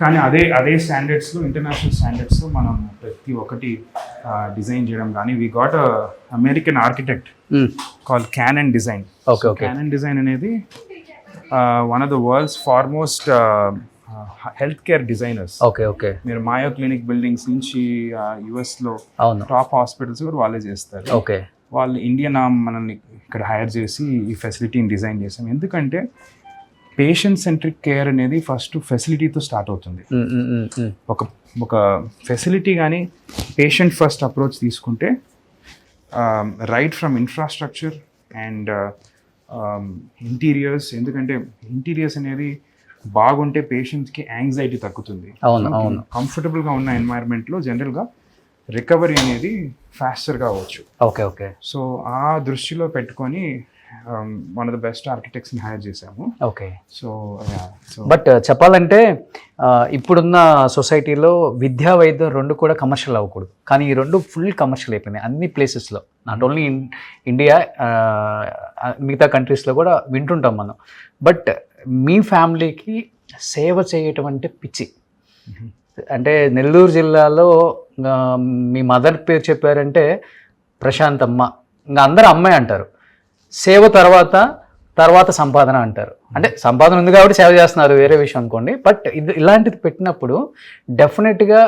కానీ అదే స్టాండర్డ్స్లో, ఇంటర్నేషనల్ స్టాండర్డ్స్లో మనం ప్రతి ఒక్కటి డిజైన్ చేయడం. కానీ we got American architect called Cannon design. Cannon design అనేది one of the world's foremost health care designers. మీరు Mayo clinic buildings నుంచి యుఎస్లో టాప్ హాస్పిటల్స్ కూడా వాళ్ళే చేస్తారు. వాళ్ళు ఇండియన్ మనల్ని ఇక్కడ హైర్ చేసి ఈ ఫెసిలిటీని డిజైన్ చేసాం. ఎందుకంటే పేషెంట్ సెంట్రిక్ కేర్ అనేది ఫస్ట్ ఫెసిలిటీతో స్టార్ట్ అవుతుంది. ఒక ఫెసిలిటీ కానీ పేషెంట్ ఫస్ట్ అప్రోచ్ తీసుకుంటే right from infrastructure and interiors, ఎందుకంటే ఇంటీరియర్స్ అనేది బాగుంటే పేషెంట్స్కి యాంగ్జైటీ తగ్గుతుంది. కంఫర్టబుల్గా ఉన్న ఎన్వైరన్మెంట్లో జనరల్గా రికవరీ అనేది ఫాస్టర్గా అవ్వచ్చు. సో ఆ దృష్టిలో పెట్టుకొని వన్ ఆఫ్ ద బెస్ట్ ఆర్కిటెక్ట్స్ని హైర్ చేశాము. సో బట్ చెప్పాలంటే ఇప్పుడున్న సొసైటీలో విద్యా వైద్యం రెండు కూడా కమర్షియల్ అవ్వకూడదు, కానీ ఈ రెండు ఫుల్ కమర్షియల్ అయిపోయినాయి అన్ని ప్లేసెస్లో. నాట్ ఓన్లీ ఇన్ ఇండియా, మిగతా కంట్రీస్లో కూడా వింటుంటాం మనం. బట్ మీ ఫ్యామిలీకి సేవ చేయటం అంటే పిచ్చి. అంటే నెల్లూరు జిల్లాలో మీ మదర్ పేరు చెప్పారంటే ప్రశాంత్ అమ్మ, ఇంకా అందరూ అమ్మాయి అంటారు. సేవ తర్వాత సంపాదన అంటారు. అంటే సంపాదన ఉంది కాబట్టి సేవ చేస్తున్నారు, వేరే విషయం అనుకోండి. బట్ ఇలాంటిది పెట్టినప్పుడు డెఫినెట్గా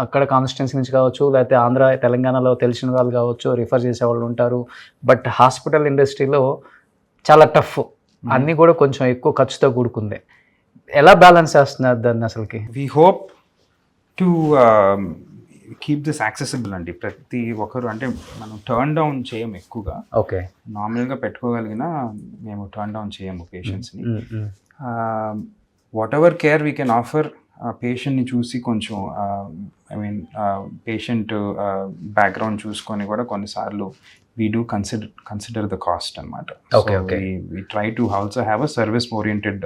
అక్కడ కాన్స్టిట్యున్సీ నుంచి కావచ్చు, లేకపోతే ఆంధ్ర తెలంగాణలో తెలిసిన వాళ్ళు కావచ్చు, రిఫర్ చేసే వాళ్ళు ఉంటారు. బట్ హాస్పిటల్ ఇండస్ట్రీలో చాలా టఫ్, అన్నీ కూడా కొంచెం ఎక్కువ ఖర్చుతో కూడుకుంది. ఎలా బ్యాలెన్స్ చేస్తున్నారు దాన్ని అసలుకి? We hope to keep this accessible అండి. ప్రతి ఒక్కరు, అంటే మనం టర్న్ డౌన్ చేయము ఎక్కువగా. నార్మల్గా పెట్టుకోగలిగిన మేము టర్న్ డౌన్ చేయము పేషెంట్స్ని. Whatever care we can offer ఆ పేషెంట్ని చూసి కొంచెం ఐ మీన్ పేషెంట్ బ్యాక్గ్రౌండ్ చూసుకొని కూడా కొన్నిసార్లు we do consider the cost అనమాట. Okay, okay. We try to also have a service oriented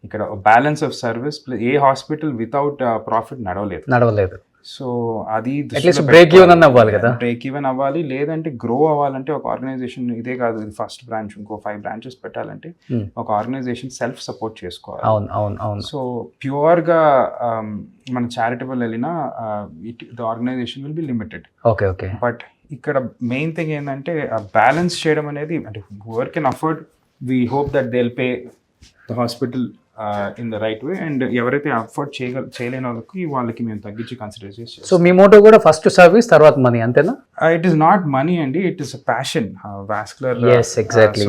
ఇక్కడ బ్యాలెన్స్ ఆఫ్ సర్వీస్. ఏ హాస్పిటల్ వితౌట్ ప్రాఫిట్ నడవలేదు. సో అది అట్లీస్ట్ బ్రేక్ ఈవెన్ అన్న అవ్వాలి కదా. బ్రేక్ ఈవెన్ అవ్వాలి, లేదంటే గ్రో అవ్వాలంటే ఒక ఆర్గనైజేషన్ ఇదే కాదు, ఇది ఫస్ట్ బ్రాంచ్, ఇంకో 5 బ్రాంచెస్ పెట్టాలంటే ఒక ఆర్గనైజేషన్ సెల్ఫ్ సపోర్ట్ చేసుకోవాలి. అవును. సో ప్యూర్గా మన చారిటబుల్ వెళ్ళినా the organisation will be limited. Okay. But ఇక్కడ మెయిన్ థింగ్ ఏంటంటే బ్యాలెన్స్ చేయడం అనేది, అంటే whoever can afford, we hope that they will pay the hospital in the right way. And ఎవరైతే అఫోర్డ్ చేయలేని వాళ్ళకి మేము తగ్గించి కన్సిడర్ చేసి. సో మీ మోటో కూడా ఫస్ట్ సర్వీస్ తర్వాత మనీ, అంతేనా? ఇట్ ఈస్ నాట్ మనీ అండి, it is a passion, vascular. Exactly.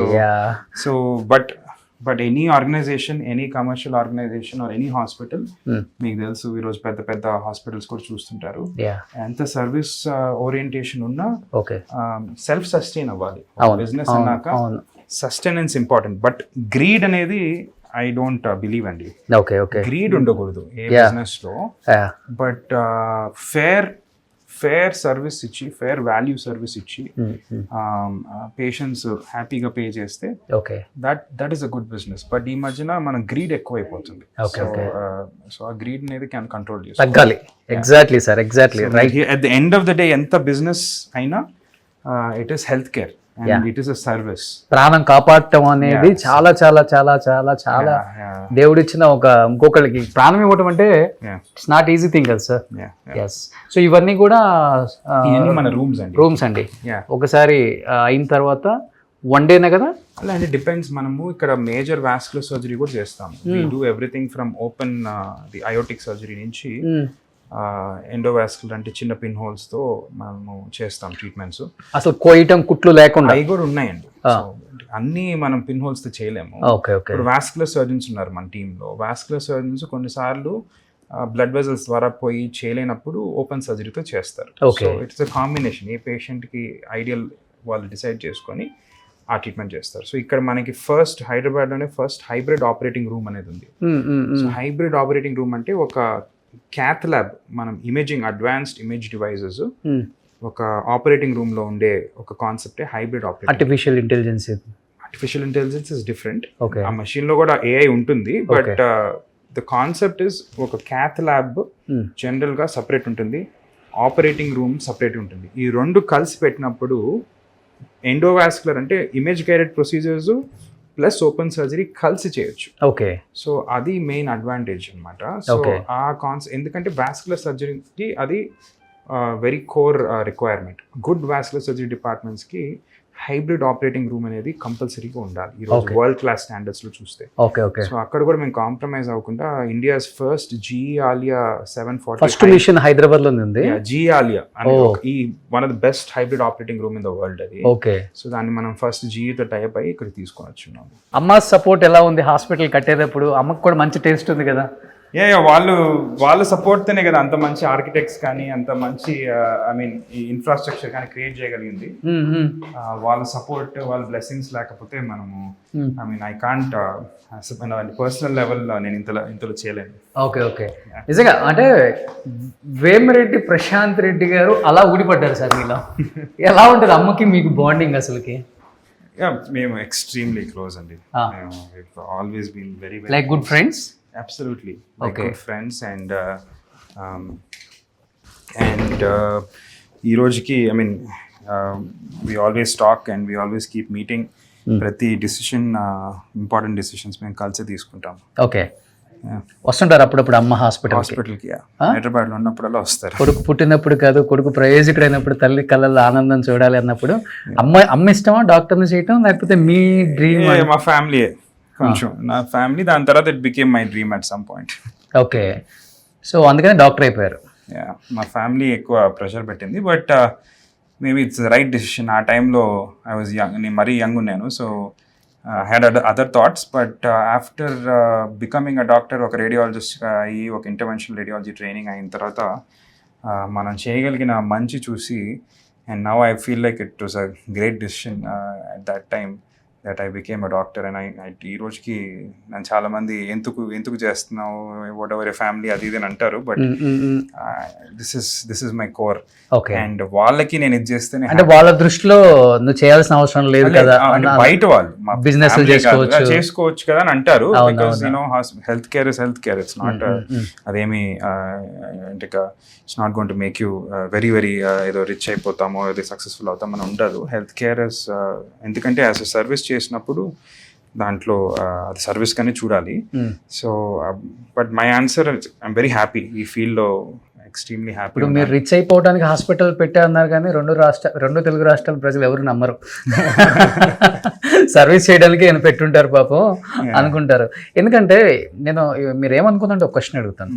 So but any organisation, any commercial organisation or any hospital, మీకు తెలుసు ఈరోజు పెద్ద హాస్పిటల్స్ కూడా చూస్తుంటారు, ఎంత సర్వీస్ ఓరియంటేషన్ ఉన్నా సెల్ఫ్ సస్టైన్ అవ్వాలి. బిజినెస్ అన్నాక సస్టైనెన్స్ ఇంపార్టెంట్, బట్ గ్రీడ్ అనేది ఐ డోంట్ బిలీవ్ అండి. ఓకే. గ్రీడ్ ఉండకూడదు ఏ బిజినెస్ లో, బట్ ఫేర్ సర్వీస్ ఇచ్చి, ఫేర్ వాల్యూ సర్వీస్ ఇచ్చి పేషెంట్స్ హ్యాపీగా పే చేస్తే that is a good business. But ఈ మధ్యన మన గ్రీడ్ ఎక్కువైపోతుంది. సో ఆ గ్రీడ్ అనేది కంట్రోల్ చేసుకోవాలి. Exactly sir, exactly right. At the end of the day ఎంత బిజినెస్ అయినా it is health care and it is a service. ప్రాణం కాపాడటం అనేది చాలా చాలా చాలా చాలా చాలా దేవుడిచ్చిన ఇంకొకరికి ప్రాణం ఇవ్వటం అంటే ఇట్స్ నాట్ ఈజీ థింగ్ కదా సార్. ఎస్. సో ఇవన్నీ కూడా మన రూమ్స్ అండి. ఒకసారి అయిన తర్వాత వన్ డేనే కదా? అలా అంటే డిపెండ్స్. మనము ఇక్కడ మేజర్ వాస్కులర్ సర్జరీ కూడా చేస్తాము. We do everything from open the aortic surgery నుంచి ఎండోవాస్కులర్ అంటే చిన్న పిన్ హోల్స్ తో మనము చేస్తాం ట్రీట్మెంట్స్. అసలు కోయటం, కుట్లు లేకుండా అవి కూడా ఉన్నాయండి. అన్ని మనం పిన్ హోల్స్ తో చేయలేము. ఇప్పుడు వాస్కులర్ సర్జన్స్ ఉన్నారు మన టీంలో. వాస్కులర్ సర్జన్స్ కొన్నిసార్లు బ్లడ్ వెజల్స్ ద్వారా పోయి చేయలేనప్పుడు ఓపెన్ సర్జరీతో చేస్తారు. So it's a combination. A patient కి ఐడియల్ వాళ్ళు డిసైడ్ చేసుకొని ఆ ట్రీట్మెంట్ చేస్తారు. సో ఇక్కడ మనకి హైదరాబాద్లోనే ఫస్ట్ హైబ్రిడ్ ఆపరేటింగ్ రూమ్ అనేది ఉంది. సో హైబ్రిడ్ ఆపరేటింగ్ రూమ్ అంటే ఒక క్యాత్ ల్యాబ్, మనం ఇమేజింగ్ అడ్వాన్స్డ్ ఇమేజ్ డివైజెస్ ఒక ఆపరేటింగ్ రూమ్ లో ఉండే ఒక కాన్సెప్టే hybrid operating. Artificial intelligence is different. ఆ మెషిన్ లో కూడా ఏఐ ఉంటుంది, బట్ ద కాన్సెప్ట్ ఇస్ ఒక క్యాత్ ల్యాబ్ జనరల్ గా సపరేట్ ఉంటుంది, ఆపరేటింగ్ రూమ్ సపరేట్ ఉంటుంది. ఈ రెండు కలిసి పెట్టినప్పుడు ఎండోవాస్కులర్ అంటే image guided procedures plus open surgery కలిసి చేయొచ్చు. ఓకే. సో అది మెయిన్ అడ్వాంటేజ్ అనమాట. సో ఆ ఎందుకంటే వాస్కులర్ సర్జరీకి అది very core requirement. Good vascular surgery departments కి హైబ్రిడ్ ఆపరేటింగ్ రూమ్ అనేది కంపల్సరీగా ఉండాలి ఈ రోజు వరల్డ్ క్లాస్ స్టాండర్డ్స్ లో చూస్తే. సో అక్కడ కూడా మేము కాంప్రమైజ్ అవ్వకుండా India's first GE Allia 740 first machine Hyderabad లో ఉంది. GE Allia is one of the best hybrid operating room in the world అది. సో దాన్ని మనం ఫస్ట్ జీతో టైప్ అయ్యి ఇక్కడ తీసుకొని వచ్చున్నాము. అమ్మ సపోర్ట్ ఎలా ఉంది హాస్పిటల్ కట్టేటప్పుడు? అమ్మకు కూడా మంచి టేస్ట్ ఉంది కదా? వాళ్ళ సపోర్ట్తోనే కదా అంత మంచి ఆర్కిటెక్ట్స్ కానీ అంత మంచి ఐ మీన్ ఈ ఇన్ఫ్రాస్ట్రక్చర్ కానీ క్రియేట్ చేయగలిగింది. వాళ్ళ సపోర్ట్, వాళ్ళ బ్లెస్సింగ్స్ లేకపోతే మనము I mean I can't personal level నేను ఇంతలో చేయలేను. ఓకే. నిజంగా అంటే వేమిరెడ్డి ప్రశాంత్ రెడ్డి గారు అలా ఊడిపడ్డారు సార్ మీలో. ఎలా ఉంటుంది అమ్మకి మీకు బాండింగ్ అసలుకి? మేము ఎక్స్ట్రీమ్లీ క్లోజ్ అండి. Always been very like good friends. Absolutely, like good friends, and ee rojiki I mean we always talk and we always keep meeting. ప్రతి డిసిషన్ ఇంపార్టెంట్ డిసిషన్స్ మేము కలిసి తీసుకుంటాం. ఓకే. వస్తుంటారు అప్పుడప్పుడు అమ్మ హాస్పిటల్కి? హైదరాబాద్ లో ఉన్నప్పుడల్లా వస్తారు. కొడుకు పుట్టినప్పుడు కాదు, కొడుకు ప్రయోజకుడైనప్పుడు, తల్లి కళ్ళల్లో ఆనందం చూడాలి అన్నప్పుడు అమ్మ ఇష్టమా డాక్టర్ని చేయటం, లేకపోతే మీ డ్రీమ్? మా ఫ్యామిలీ కొంచెం, నా ఫ్యామిలీ. దాని తర్వాత it became my dream at some point. Okay. So అందుకనే డాక్టర్ అయిపోయారు. మా ఫ్యామిలీ ఎక్కువ ప్రెషర్ పెట్టింది, but maybe it's right decision. ఆ టైంలో ఐ వాజ్ యంగ్, నేను మరీ యంగ్ ఉన్నాను. So I had other thoughts, but after becoming a doctor, ఒక రేడియాలజిస్ట్గా అయ్యి ఒక ఇంటర్వెన్షనల్ రేడియాలజీ ట్రైనింగ్ అయిన తర్వాత మనం చేయగలిగిన మంచి చూసి, and now I feel like it was a great decision at that time that I became a doctor and ఈ రోజుకి నేను చాలా మంది ఎందుకు చేస్తున్నావు వాట్ ఎవర్ ఏ ఫ్యామిలీ అది ఇది అని అంటారు, but this is my core. Okay. And వాళ్ళకి నేను ఇది చేస్తేనే అంటే వాళ్ళ దృష్టిలో నువ్వు చేయాల్సిన అవసరం లేదు కదా, బయట వాళ్ళు బిజినెస్ చేసుకోవచ్చు కదా అని అంటారు. Because health care is health care. It's not అదేమి అంటే it's not going to make you very ఏదో రిచ్ అయిపోతామో ఏదో సక్సెస్ఫుల్ అవుతామని ఉండదు. హెల్త్ కేర్ ఇస్ ఎందుకంటే యాజ్ అ సర్వీస్ చేసినప్పుడు దాంట్లో అది సర్వీస్ కానీ చూడాలి. So but my answer I'm very happy ఈ ఫీల్డ్ లో, ఎక్స్ట్రీమ్లీ హ్యాపీ. ఇప్పుడు మీరు రిచ్ అయిపోవడానికి హాస్పిటల్ పెట్టారన్నారు కానీ రెండు తెలుగు రాష్ట్రాల ప్రజలు ఎవరు నమ్మరు. సర్వీస్ చేయడానికి ఆయన పెట్టుంటారు పాపం అనుకుంటారు. ఎందుకంటే మీరు ఏమనుకుందంటే ఒక క్వశ్చన్ అడుగుతాను.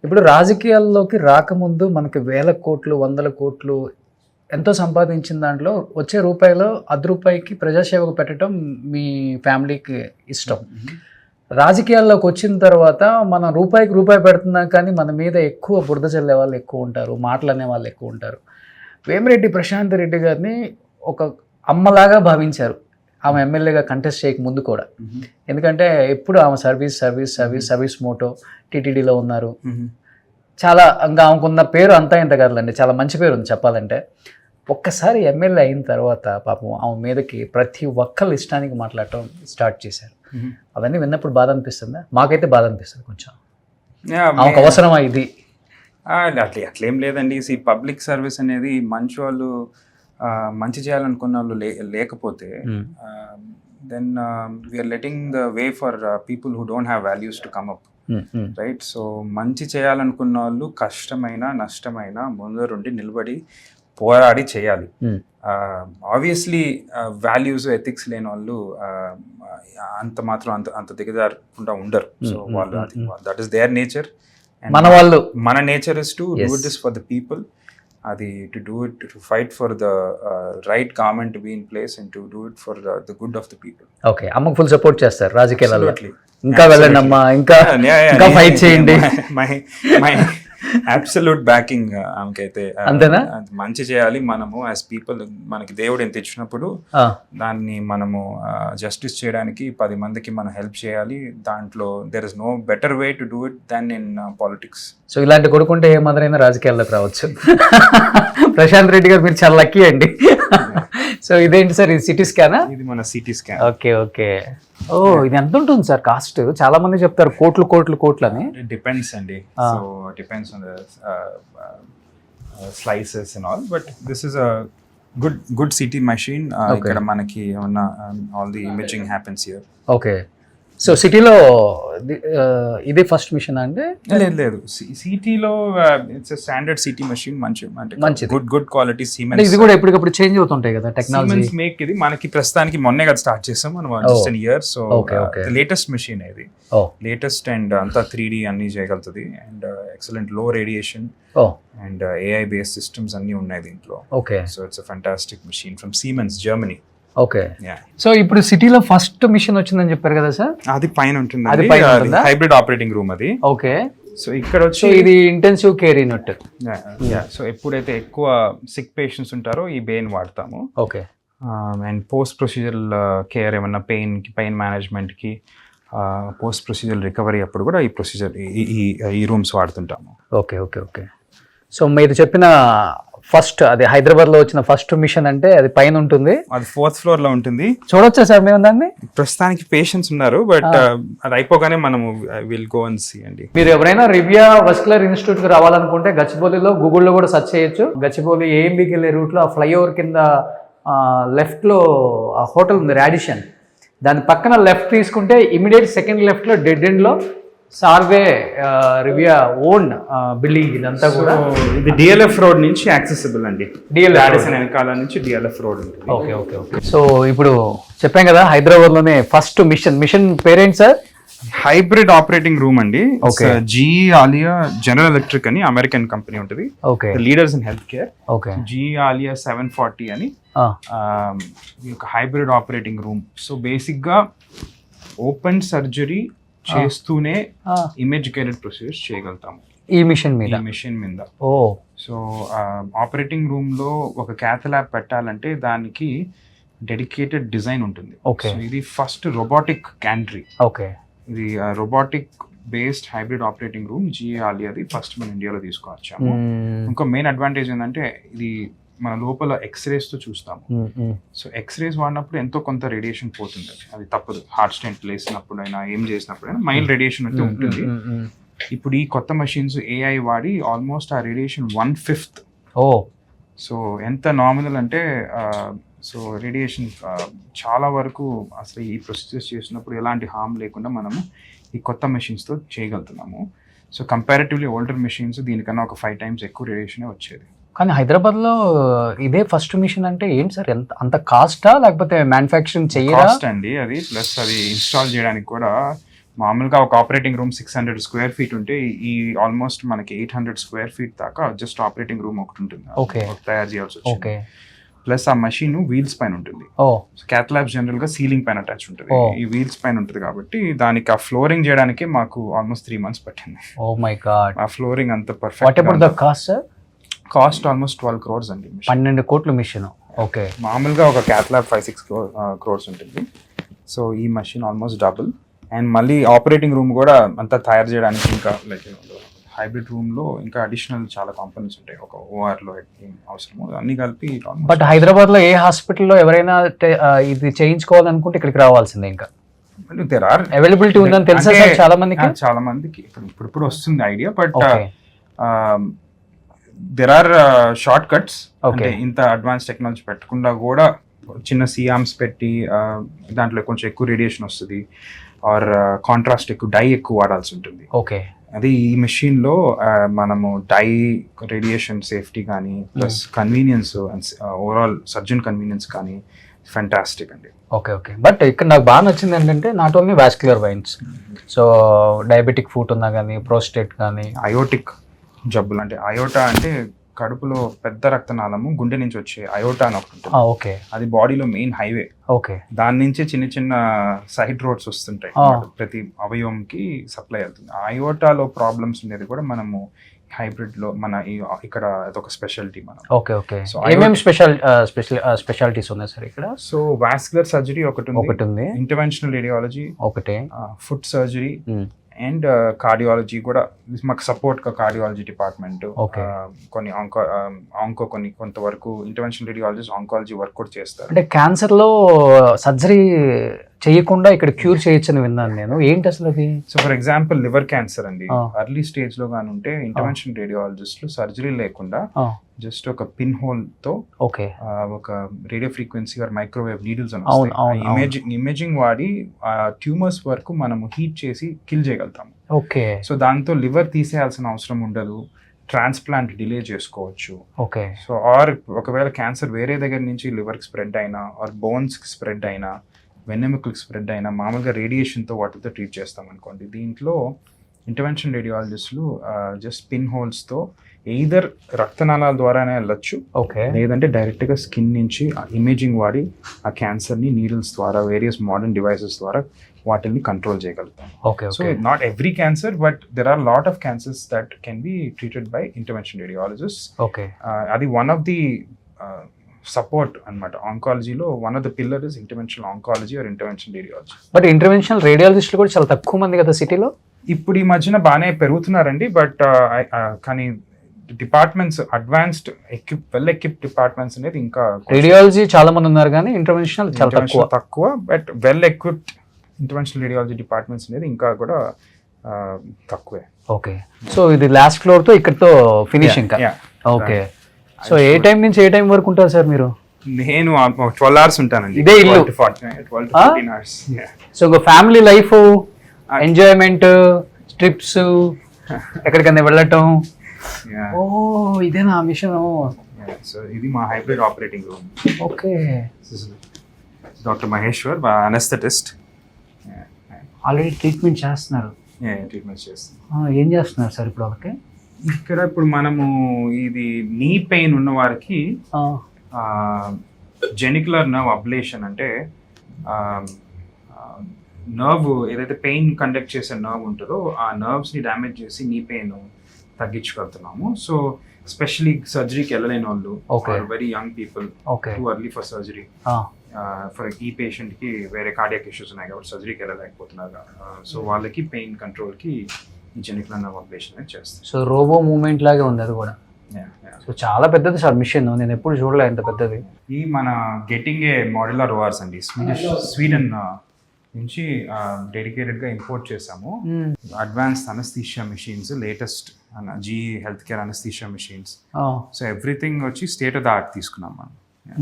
ఇప్పుడు రాజకీయాల్లోకి రాకముందు మనకి 1,000 కోట్లు 100 కోట్లు ఎంతో సంపాదించిన దాంట్లో వచ్చే రూపాయిలో ₹10 ప్రజాసేవకు పెట్టడం మీ ఫ్యామిలీకి ఇష్టం. రాజకీయాల్లోకి వచ్చిన తర్వాత మనం రూపాయి పెడుతున్నాం కానీ మన మీద ఎక్కువ బురద చల్లే వాళ్ళు ఎక్కువ ఉంటారు, మాటలు అనే వాళ్ళు ఎక్కువ ఉంటారు. వేమిరెడ్డి ప్రశాంత్ రెడ్డి గారిని ఒక అమ్మలాగా భావించారు ఆమె ఎమ్మెల్యేగా కంటెస్ట్ చేయక ముందు కూడా. ఎందుకంటే ఎప్పుడు ఆమె సర్వీస్ మోటో టీటీడీలో ఉన్నారు. చాలా ఇంకా ఆమెకున్న పేరు అంతా ఇంత కదలండి, చాలా మంచి పేరు ఉంది చెప్పాలంటే. ఒక్కసారి ఎమ్మెల్యే అయిన తర్వాత పాపం ఆమె మీదకి ప్రతి ఒక్కళ్ళు ఇష్టానికి మాట్లాడటం స్టార్ట్ చేశారు. అవన్నీ విన్నప్పుడు బాధ అనిపిస్తుందా? మాకైతే బాధ అనిపిస్తుంది కొంచెం. ఆమెకు అవసరమా ఇది? అట్లేం లేదండి. ఈ పబ్లిక్ సర్వీస్ అనేది మంచి వాళ్ళు మంచి చేయాలనుకున్న వాళ్ళు లేకపోతే then we are letting the way for people who don't have values to come up, right? So మంచి చేయాలనుకున్న వాళ్ళు కష్టమైన నష్టమైన ముందరుండి నిలబడి పోరాడి చేయాలి. ఆబ్వియస్లీ వాల్యూస్ ఎథిక్స్ లేని వాళ్ళు అంత దిగజారకుండా ఉండరు. సో వాళ్ళు దట్ ఈస్ దేర్ నేచర్. మన nature is to do this for the people. అది to do it, to fight for the right government to be in place and to do it for the good of the people. Okay, అమ్మకు full support చేస్తారు రాజకీయాలలో. ఇంకా వెళ్ళండి అమ్మా, ఇంకా fight చేయండి. My absolute backing ఆమెకైతే. అంతేనా? మంచి చేయాలి మనము యాజ్ పీపుల్. మనకి దేవుడు ఎంత ఇచ్చినప్పుడు దాన్ని మనము జస్టిస్ చేయడానికి 10 మందికి మనం హెల్ప్ చేయాలి. దాంట్లో there is no better way to do it than in politics. So ఇలాంటి కొడుకుంటే ఏ మదరైనా రాజకీయాల్లోకి రావచ్చు. ప్రశాంత్ రెడ్డి గారు మీరు చాలా లక్కీ అండి. సో ఇదేంటి సార్, ఇది సిటీ స్కానా? ఇది మన సిటీ స్కాన్. ఓకే. ఓ, ఇది ఎంత ఉంటుంది సార్ కాస్ట్? చాలా మంది చెప్తారు కోట్లు అని. డిపెండ్స్ అండి. So depends on the slices and all, but this is a good city machine. ఇక్కడ మనకి ఉన్న all the imaging happens here. Okay. So సిటీలో ఇదే ఫస్ట్ మిషన్ అంటే? లేదు, సిటీలో ఇట్స్ స్టాండర్డ్ సిటీ మెషిన్. మంచి గుడ్ క్వాలిటీ సిమెంట్. ఇది కూడా ఎప్పటికప్పుడు చేంజ్ అవుతుంటాయి కదా టెక్నాలజీ. మేక్ ఇది మనకి ప్రస్తుతానికి మొన్నే కదా స్టార్ట్ చేసాం మనం, just an year. So latest machine ఇది, లేటెస్ట్ అండ్ అంతా 3D అన్ని చేయగలుగుతుంది అండ్ ఎక్సలెంట్ లో radiation and AI based systems అన్ని ఉన్నాయి దీంట్లో. Okay. So it's a fantastic machine from Siemens, Germany. Okay. So ఇప్పుడు సిటీలో ఫస్ట్ మిషన్ వచ్చిందని చెప్పారు కదా సార్? అది పైన ఉంటుంది, హైబ్రిడ్ ఆపరేటింగ్ రూమ్ అది. ఓకే. సో ఇక్కడ వచ్చి ఇది ఇంటెన్సివ్ కేర్ యూనిట్. సో ఎప్పుడైతే ఎక్కువ సిక్ పేషెంట్స్ ఉంటారో ఈ బెయిన్ వాడతాము. Okay. And post procedural care, ఏమన్నా పెయిన్ మేనేజ్మెంట్కి, పోస్ట్ ప్రొసీజరల్ రికవరీ అప్పుడు కూడా ఈ రూమ్స్ వాడుతుంటాము. ఓకే. సో మీరు చెప్పిన ఫస్ట్ అది హైదరాబాద్ లో వచ్చిన ఫస్ట్ మిషన్ అంటే అది పైన ఉంటుంది, అది 4th floor లో ఉంటుంది. చూడొచ్చా సార్ మేము దాన్ని? ప్రస్తుతానికి పేషెంట్స్ ఉన్నారు, బట్ అది అయిపోగానే మనము విల్ గో అండ్ సీ అండి. మీరు ఎవరైనా రివియా వాస్కులర్ ఇన్స్టిట్యూట్ కి రావాలనుకుంటే గచ్చిబౌలిలో గూగుల్లో కూడా సెర్చ్ చేయొచ్చు. గచ్చిబౌలి ఏఎంబీకి వెళ్ళే రూట్ లో ఆ ఫ్లైఓవర్ కింద లెఫ్ట్ లో ఆ హోటల్ ఉంది రాడిషన్, దాని పక్కన లెఫ్ట్ తీసుకుంటే ఇమీడియట్ సెకండ్ లెఫ్ట్ లో డెడ్ ఎండ్ లో సార్వే రివియా ఓన్ బిల్డింగ్. ఇదంతా కూడా ఇది DLF రోడ్ నుంచి యాక్సెసిబుల్ అండి. రాడిసన్ వెనకాల నుంచి DLF రోడ్ ఉంటుంది. ఓకే. సో ఇప్పుడు చెప్పాం కదా హైదరాబాద్ లోనే ఫస్ట్ మిషన్ పేరేంటి సార్? హైబ్రిడ్ ఆపరేటింగ్ రూమ్ అండి. GE ఆలియా జనరల్ ఎలక్ట్రిక్ అని అమెరికన్ కంపెనీ ఉంటుంది, leaders in health care. GE Alia 740 అని hybrid operating room. So basic గా ఓపెన్ సర్జరీ చేస్తూనే ఇమేజ్ గైడెడ్ ప్రొసీజర్స్ చేయగలుగుతాము ఈ మిషన్ మీద. సో ఆపరేటింగ్ రూమ్ లో ఒక క్యాథ్ ల్యాబ్ పెట్టాలంటే దానికి డెడికేటెడ్ డిజైన్ ఉంటుంది. Okay. So, ఇది ఫస్ట్ రోబోటిక్ క్యాంట్రీ. ఓకే. ఇది robotic based hybrid operating room GA ఆలియాది ఫస్ట్ మన ఇండియాలో తీసుకొచ్చాము. ఇంకో మెయిన్ అడ్వాంటేజ్ ఏంటంటే ఇది మన లోపల ఎక్స్రేస్ తో చూస్తాము. సో ఎక్స్రేస్ వాడినప్పుడు ఎంతో కొంత రేడియేషన్ పోతుంది, అది తప్పదు. హార్ట్ స్టెంట్ వేసినప్పుడు అయినా ఏం చేసినప్పుడైనా మైల్డ్ రేడియేషన్ అయితే ఉంటుంది. ఇప్పుడు ఈ కొత్త మెషిన్స్ AI వాడి ఆల్మోస్ట్ ఆ రేడియేషన్ 1/5. ఓ, సో ఎంత నామినల్ అంటే సో రేడియేషన్ చాలా వరకు అసలు ఈ ప్రొసీజర్స్ చేసినప్పుడు ఎలాంటి హార్మ్ లేకుండా మనము ఈ కొత్త మెషిన్స్తో చేయగలుగుతున్నాము. సో కంపారిటివ్లీ ఓల్డర్ మెషిన్స్ దీనికన్నా ఒక 5 times ఎక్కువ రేడియేషనే వచ్చేది. కానీ హైదరాబాద్లో ఇదే ఫస్ట్ మిషన్ అంటే ఏంటి సార్, ఎంత అంత కాస్టా లేకపోతే మ్యానుఫ్యాక్చరింగ్ చేయరా? కాస్ట్ అండి అది, ప్లస్ అది ఇన్స్టాల్ చేయడానికి కూడా మామూలుగా ఒక ఆపరేటింగ్ రూమ్ 600 square feet ఉంటే ఈ ఆల్మోస్ట్ మనకి 800 square feet దాకా జస్ట్ ఆపరేటింగ్ రూమ్ ఒకటి ఉంటుంది. Okay. తయారు చేయాల్సి వచ్చింది. ఓకే. ప్లస్ ఆ మషీన్ వీల్స్ పైన ఉంటుంది. ఓ, క్యాత్ ల్యాబ్స్ జనరల్ గా సీలింగ్ పైన అటాచ్ ఉంటుంది. Oh. ఈ వీల్స్ పైన ఉంటుంది కాబట్టి దానికి ఆ ఫ్లోరింగ్ చేయడానికి మాకు ఆల్మోస్ట్ 3 months పట్టింది. Oh my god. ఆ ఫ్లోరింగ్ అంత what perfect. About the cost sir? Cost almost 12 crores అండి. 12 కోట్ల మిషన్. ఓకే. మామూలుగా ఒక క్యాత్ ల్యాబ్ 5-6 crores ఉంటుంది. సో ఈ మషిన్ ఆల్మోస్ట్ డబుల్. అండ్ మళ్ళీ ఆపరేటింగ్ రూమ్ కూడా అంతా తయారు చేయడానికి ఇంకా లైక్ హైబ్రిడ్ రూమ్ లో ఇంకా అడిషనల్ చాలా కాంపోనెంట్స్ ఉంటాయి. ఒక OR లో ఏం అవసరమో అన్ని కలిపి. బట్ హైదరాబాద్ లో ఏ హాస్పిటల్లో ఎవరైనా ఇది చేయించుకోవాలనుకుంటే ఇక్కడికి రావాల్సిందే. ఇంకా దేర్ ఆర్ అవైలబిలిటీ ఉందని తెలుసా సార్ చాలా మందికి? చాలా మందికి ఇప్పుడు వస్తుంది idea. But okay. There are shortcuts. Okay. అంటే ఇంత అడ్వాన్స్ టెక్నాలజీ పెట్టకుండా కూడా చిన్న సియామ్స్ పెట్టి దాంట్లో కొంచెం ఎక్కువ రేడియేషన్ వస్తుంది, ఆర్ కాంట్రాస్ట్ ఎక్కువ, డై ఎక్కువ వాడాల్సి ఉంటుంది. ఓకే. అది ఈ మెషిన్ లో మనము డై రేడియేషన్ సేఫ్టీ కానీ plus convenience overall surgeon convenience కానీ ఫెంటాస్టిక్ అండి. ఓకే. ఓకే. బట్ ఇక్కడ నాకు బాగా నచ్చింది ఏంటంటే not only vascular wines, so diabetic foot ఉన్నా కానీ, ప్రోస్టేట్ కానీ, అయోటిక్ జబ్బులు అంటే అయోటా అంటే కడుపులో పెద్ద రక్తనాళము గుండె నుంచి వచ్చే అయోటా అని ఒకటి ఉంటుంది. ఓకే. అది బాడీలో మెయిన్ హైవే. ఓకే. దాని నుంచే చిన్న చిన్న సైడ్ రోడ్స్ వస్తుంటాయి అన్నమాట. ప్రతి అవయవంకి సప్లై అవుతుంది. అయోటాలో ప్రాబ్లమ్స్ ఉండేది కూడా మనము హైబ్రిడ్ లో మన ఇక్కడ అదొక స్పెషాలిటీ మనం. ఓకే. ఓకే. So, ఏమేమి స్పెషాలిటీస్ ఉన్నాయి సార్ ఇక్కడ? సో వాస్కులర్ సర్జరీ ఒకటి ఉంది, ఇంటర్వెన్షనల్ రేడియాలజీ ఒకటే, ఫుట్ సర్జరీ అండ్ కార్డియాలజీ కూడా మాకు సపోర్ట్ కార్డియాలజీ డిపార్ట్మెంట్. కొన్ని ఆంకో కొన్ని కొంతవరకు ఇంటర్వెన్షనల్ రేడియాలజిస్ట్ ఆంకాలజీ వర్క్ కూడా చేస్తారు. అంటే క్యాన్సర్ లో సర్జరీ చేయకుండా ఇక్కడ క్యూర్ చేయొచ్చని విన్నాను నేను. ఏంటి అసలు అది? So for example liver cancer అండి, అర్లీ స్టేజ్ లో గాని ఉంటే ఇంటర్వెన్షన్ రేడియాలజిస్టులు సర్జరీ లేకుండా జస్ట్ ఒక పిన్ హోల్ తో ఒక radio frequency or microwave needles అని ఇమేజింగ్ వాడి ట్యూమర్స్ వరకు మనము హీట్ చేసి కిల్ చేయగలుగుతాము. ఓకే. సో దాంతో లివర్ తీసేయాల్సిన అవసరం ఉండదు, ట్రాన్స్ప్లాంట్ డిలే చేసుకోవచ్చు. ఓకే. సో ఆర్ ఒకవేళ క్యాన్సర్ వేరే దగ్గర నుంచి లివర్కి స్ప్రెడ్ అయినా ఆర్ బోన్స్కి స్ప్రెడ్ అయినా వెన్నెముకలకు స్ప్రెడ్ అయినా మామూలుగా రేడియేషన్తో వాటితో ట్రీట్ చేస్తాం అనుకోండి. దీంట్లో ఇంటర్వెన్షన్ రేడియాలజిస్టులు జస్ట్ పిన్ హోల్స్తో ఎయిదర్ రక్తనాళాల ద్వారానే వెళ్ళొచ్చు, లేదంటే డైరెక్ట్గా స్కిన్ నుంచి ఇమేజింగ్ వాడి ఆ క్యాన్సర్ని నీడిల్స్ ద్వారా వేరియస్ మోడర్న్ డివైసెస్ ద్వారా వాటిని కంట్రోల్ చేయగలుగుతాం. So not every cancer, but there are lot of cancers that can be treated by intervention radiologist. అది వన్ ఆఫ్ ది సపోర్ట్ అన్నమాట. ఆంకాలజీలో one of the pillar is interventional oncology or intervention radiology. But interventional రేడియాలజిస్టులు కూడా చాలా తక్కువ మంది కదా సిటీలో. ఇప్పుడు ఈ మధ్యన బాగానే పెరుగుతున్నారండి, బట్ కానీ departments advanced well equipped departments అనేది ఇంకా రేడియాలజీ చాలా మంది ఉన్నారు కానీ ఇంటర్వెన్షనల్ చాలా తక్కువ. But well equipped interventional radiology departments అనేది ఇంకా కూడా తక్కువే. ఓకే. సో ఇది లాస్ట్ ఫ్లోర్ తో ఇక్కడతో ఫినిషింగ్. ఓకే. సో ఏ టైం నుంచి ఏ టైం వరకు ఉంటారు సార్ మీరు? నేను 12 hours ఉంటానండి. ఇదే ఇల్లు 12 to 14 hours. So family life, enjoyment, trips, ఎక్కడికైనా వెళ్ళటం. ఓ ఇదేనా మిషన్? సో ఇది మా hybrid operating room. Okay. Doctor Maheshwar anaesthetist. Already treatment చేస్తున్నారు. ట్రీట్మెంట్ చేస్తున్నారు. ఏం చేస్తున్నారు సార్ ఇప్పుడు వాళ్ళకి? ఇక్కడ ఇప్పుడు మనము ఇది నీ పెయిన్ ఉన్న వారికి జెనికులర్ నర్వ్ అబ్లేషన్ అంటే నర్వ్ ఏదైతే పెయిన్ కండక్ట్ చేసే నర్వ్ ఉంటుందో ఆ నర్వ్స్ని డ్యామేజ్ చేసి నీ పెయిన్ తగ్గించగలుగుతున్నాము. సో స్పెషలీ సర్జరీకి వెళ్ళలేని వాళ్ళు, very young people, too early for surgery, for ఈ పేషెంట్కి వేరే కార్డియాక్ ఇష్యూస్ ఉన్నాయి కాబట్టి సర్జరీకి వెళ్ళలేకపోతున్నారు, సో వాళ్ళకి పెయిన్ కంట్రోల్కి ఈ జెనికులర్ నర్వ్ అబ్లేషన్ అనేది చేస్తారు. సో రోబో మూమెంట్ లాగే ఉంది అది కూడా. సో చాలా పెద్దది సార్ మిషన్, నేను ఎప్పుడు చూడలే ఎంత పెద్దది. ఈ మన గెటింగ్ ఏ మాడ్యులర్ ఓఆర్స్ అండి, స్వీడన్ నుంచి డెడికేటెడ్గా ఇంపోర్ట్ చేసాము. Advanced anaesthesia machines, latest GE health care anaesthesia machines, so everything వచ్చి స్టేట్ ఆఫ్ ద ఆర్ట్ తీసుకున్నాం మనం.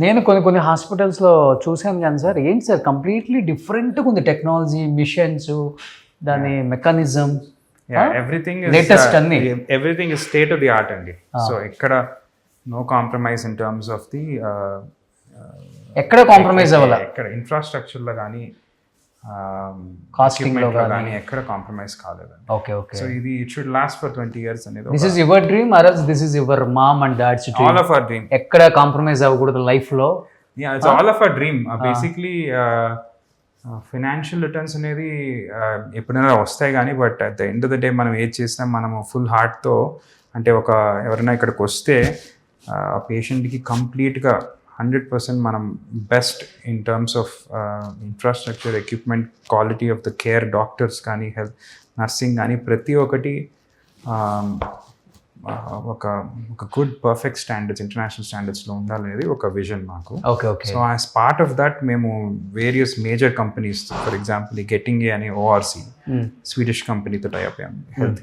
నేను కొన్ని హాస్పిటల్స్లో చూసాను కానీ సార్, ఏంటి సార్ కంప్లీట్లీ డిఫరెంట్గా ఉంది టెక్నాలజీ, మిషన్స్, దాని mechanism, everything is state of the art అండి. సో ఎక్కడ no compromise in terms of the ఎక్కడ కాంప్రమైజ్ అవ్వాలి, ఎక్కడ ఇన్ఫ్రాస్ట్రక్చర్లో కానీ కాస్టింగ్ లో కానీ ఎక్కడ కాంప్రమైజ్ కాలేదండి. Okay okay. సో ఇది it should last for 20 years అనేది. This is your dream or else this is your mom and dad's dream? All of our dream. ఎక్కడ కాంప్రమైజ్ అవ్వకూడదు లైఫ్ లో. Yeah, it's all of our dream. Basically financial returns అనేది ఎప్పుడైనా వస్తాయి కానీ, but at the end of the day మనం ఏది చేసినా మనము ఫుల్ హార్ట్తో, అంటే ఎవరైనా ఇక్కడికి వస్తే ఆ పేషెంట్కి కంప్లీట్గా 100% మనం best in terms of infrastructure, equipment, quality of the care, doctors కానీ, హెల్త్, నర్సింగ్ కానీ ప్రతి ఒక్కటి ఒక గుడ్ పర్ఫెక్ట్ స్టాండర్డ్స్, ఇంటర్నేషనల్ స్టాండర్డ్స్లో ఉండాలనేది ఒక విజన్ మాకు. Okay okay. So as part of that మేము various major companies, for example ఈ గెటింగ్ ఏ అనే ఓఆర్సి స్వీడిష్ కంపెనీతో టైప్ అయ్యాం, హెల్త్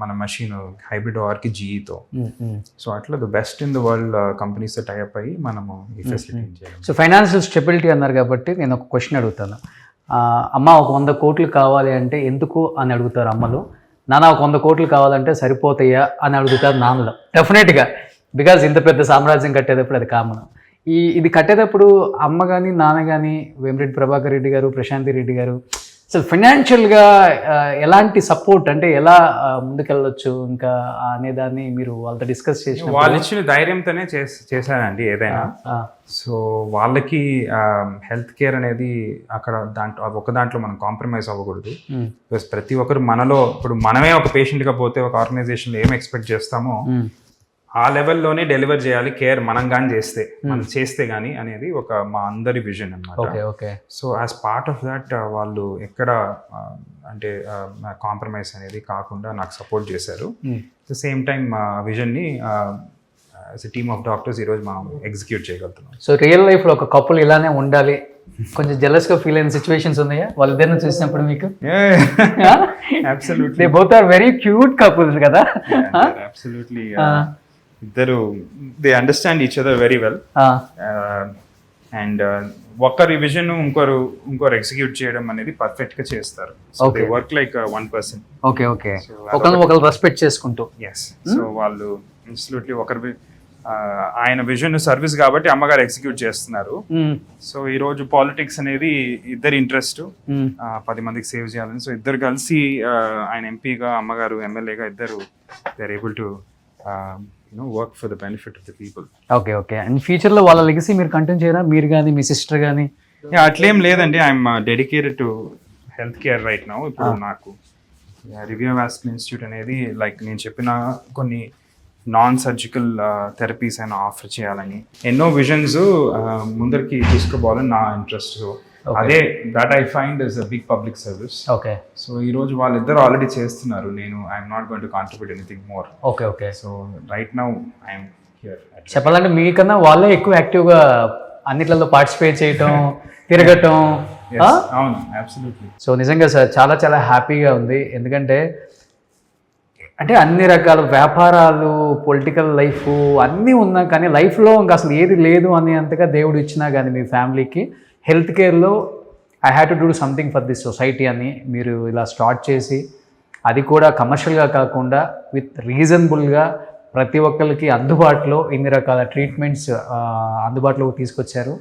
మన మషీన్ హైబ్రిడ్ ఓఆర్కి జీఈతో. సో అట్లా the best in the world కంపెనీస్తో టైప్ అయ్యి మనము ఈ ఫెసిలిటీ చేయాలి. సో ఫైనాన్షియల్ స్టెబిలిటీ అన్నారు కాబట్టి నేను ఒక క్వశ్చన్ అడుగుతాను. అమ్మ ఒక 100 కోట్లు కావాలి అంటే ఎందుకు అని అడుగుతారు అమ్మలు, నాన్న ఒక 100 కోట్లు కావాలంటే సరిపోతాయా అని అడుగుతారు నాన్నలు. డెఫినెట్గా, బికాజ్ ఇంత పెద్ద సామ్రాజ్యం కట్టేటప్పుడు అది కామన్. ఇది కట్టేటప్పుడు అమ్మ కానీ నాన్న కానీ, వేమిరెడ్డి ప్రభాకర్ రెడ్డి గారు, ప్రశాంతి రెడ్డి గారు, అసలు ఫైనాన్షియల్గా ఎలాంటి సపోర్ట్, అంటే ఎలా ముందుకెళ్ళొచ్చు ఇంకా అనేదాన్ని మీరు వాళ్ళతో డిస్కస్ చేసిన? వాళ్ళు ఇచ్చిన ధైర్యంతోనే చేశానండి ఏదైనా. సో వాళ్ళకి హెల్త్ కేర్ అనేది అక్కడ ఒక దాంట్లో మనం కాంప్రమైజ్ అవ్వకూడదు. బికాస్ ప్రతి ఒక్కరు మనలో, ఇప్పుడు మనమే ఒక పేషెంట్గా పోతే ఒక ఆర్గనైజేషన్లో ఏం ఎక్స్పెక్ట్ చేస్తామో ఆ లెవెల్లోనే డెలివర్ చేయాలి కేర్, మనం కానీ చేస్తే కానీ అనేది మా అందరి విజన్ అన్నమాట. So as part of that వాళ్ళు ఎక్కడ అంటే కాంప్రమైజ్ అనేది కాకుండా నాకు సపోర్ట్ చేశారు. అట్ ద సేమ్ టైం విజన్ని as a team of doctors ఈరోజు మనం ఎగ్జిక్యూట్ చేయగలుగుతున్నాం. సో రియల్ లైఫ్లో ఒక కపుల్ ఇలానే ఉండాలి, కొంచెం జెలస్గా ఫీల్ అయిన సిచ్యువేషన్స్ ఉన్నాయా వాళ్ళిద్దరిని చూసినప్పుడు మీకు? Absolutely, they both are very cute couples కదా. అబ్సల్యూట్లీ, ఇద్దరు they understand each other very well. And ఒకరి విజన్ ఇంకోరు ఎగ్జిక్యూట్ చేయడం అనేది పర్ఫెక్ట్ గా చేస్తారు. So they work like one person. Okay okay. ఒకరు రెస్పెక్ట్ చేసుకుంటూ. ఎస్. సో వాళ్ళు అబ్సల్యూట్లీ ఆయన విజన్ సర్వీస్ కాబట్టి అమ్మగారు ఎగ్జిక్యూట్ చేస్తున్నారు. సో ఈ రోజు పాలిటిక్స్ అనేది ఇద్దరు ఇంట్రెస్ట్, 10 మందికి సేవ్ చేయాలని. సో ఇద్దరు కలిసి ఆయన ఎంపీగా, అమ్మగారు ఎమ్మెల్యేగా, ఇద్దరు they are able to work for the benefit of the people. Okay okay. And ఫ్యూచర్లో వాళ్ళ లెగసీ మీరు కంటిన్యూ చేయరా, మీరు కానీ మీ సిస్టర్ కానీ? అట్లేం లేదండి, I'm dedicated to health care right now. ఇప్పుడు నాకు రివియా వాస్కులర్ ఇన్స్టిట్యూట్ అనేది లైక్ నేను చెప్పిన కొన్ని నాన్ సర్జికల్ థెరపీస్ అయినా ఆఫర్ చేయాలని, ఎన్నో విజన్స్ ముందరికి తీసుకుపోవాలని నా ఇంట్రెస్ట్. అదే that I find is a big public service. Okay. So ఈ రోజు వాళ్ళిద్దరు ఆల్రెడీ చేస్తున్నారు, నేను I'm not going to contribute anything more. Okay okay. So right now I'm here. చెప్పాలంటే మీకన్నా వాళ్ళే ఎక్కువ యాక్టివ్గా అన్నిట్లలో పార్టిసిపేట్ చేయటం, తిరగటం. అవును, అబ్సల్యూట్లీ. సో నిజంగా సార్ చాలా చాలా హ్యాపీగా ఉంది, ఎందుకంటే అంటే అన్ని రకాల వ్యాపారాలు, పొలిటికల్ లైఫ్ అన్నీ ఉన్నా కానీ లైఫ్లో ఇంకా అసలు ఏది లేదు అని అంతగా దేవుడు ఇచ్చినా కానీ మీ ఫ్యామిలీకి హెల్త్ కేర్లో I have to do something for this society అని మీరు ఇలా స్టార్ట్ చేసి, అది కూడా కమర్షియల్గా కాకుండా విత్ రీజనబుల్గా ప్రతి ఒక్కరికి అందుబాటులో ఇన్ని రకాల ట్రీట్మెంట్స్ అందుబాటులోకి తీసుకొచ్చారు.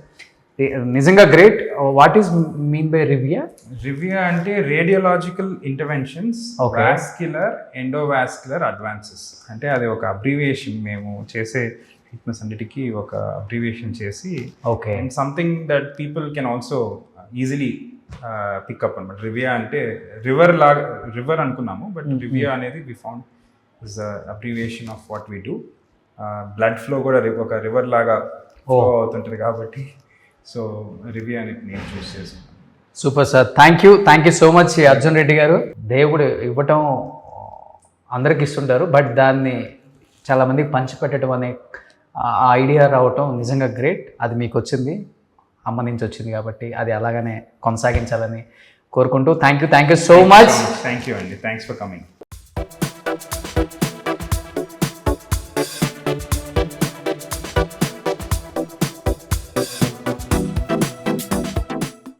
నిజంగా great. What is mean by రివియా? రివియా అంటే radiological interventions, vascular endovascular advances. అంటే అది ఒక అబ్రివియేషన్, మేము చేసే ట్రీట్మెంట్స్ అన్నిటికీ ఒక అబ్రివియేషన్ చేసి, okay, and something that people can also easily pick up అనమాట. రివియా అంటే రివర్ అనుకున్నాము, బట్ రివియా అనేది we found is abbreviation of what we do. Blood flow కూడా ఒక రివర్ లాగా ఫ్లో అవుతుంటుంది కాబట్టి సో రివియాని నేను చూస్ చేసుకున్నాను. Super sir, thank you so much Arjun Reddy గారు. దేవుడు ఇవ్వటం అందరికి ఇస్తుంటారు, బట్ దాన్ని చాలామందికి పంచిపెట్టడం అనే ఆ ఐడియా రావటం నిజంగా గ్రేట్. అది మీకు వచ్చింది, అమ్మ నుంచి వచ్చింది కాబట్టి అది అలాగనే కొనసాగించాలని కోరుకుంటూ thank you so much. Thank you అండి, థ్యాంక్స్ ఫర్ కమింగ్.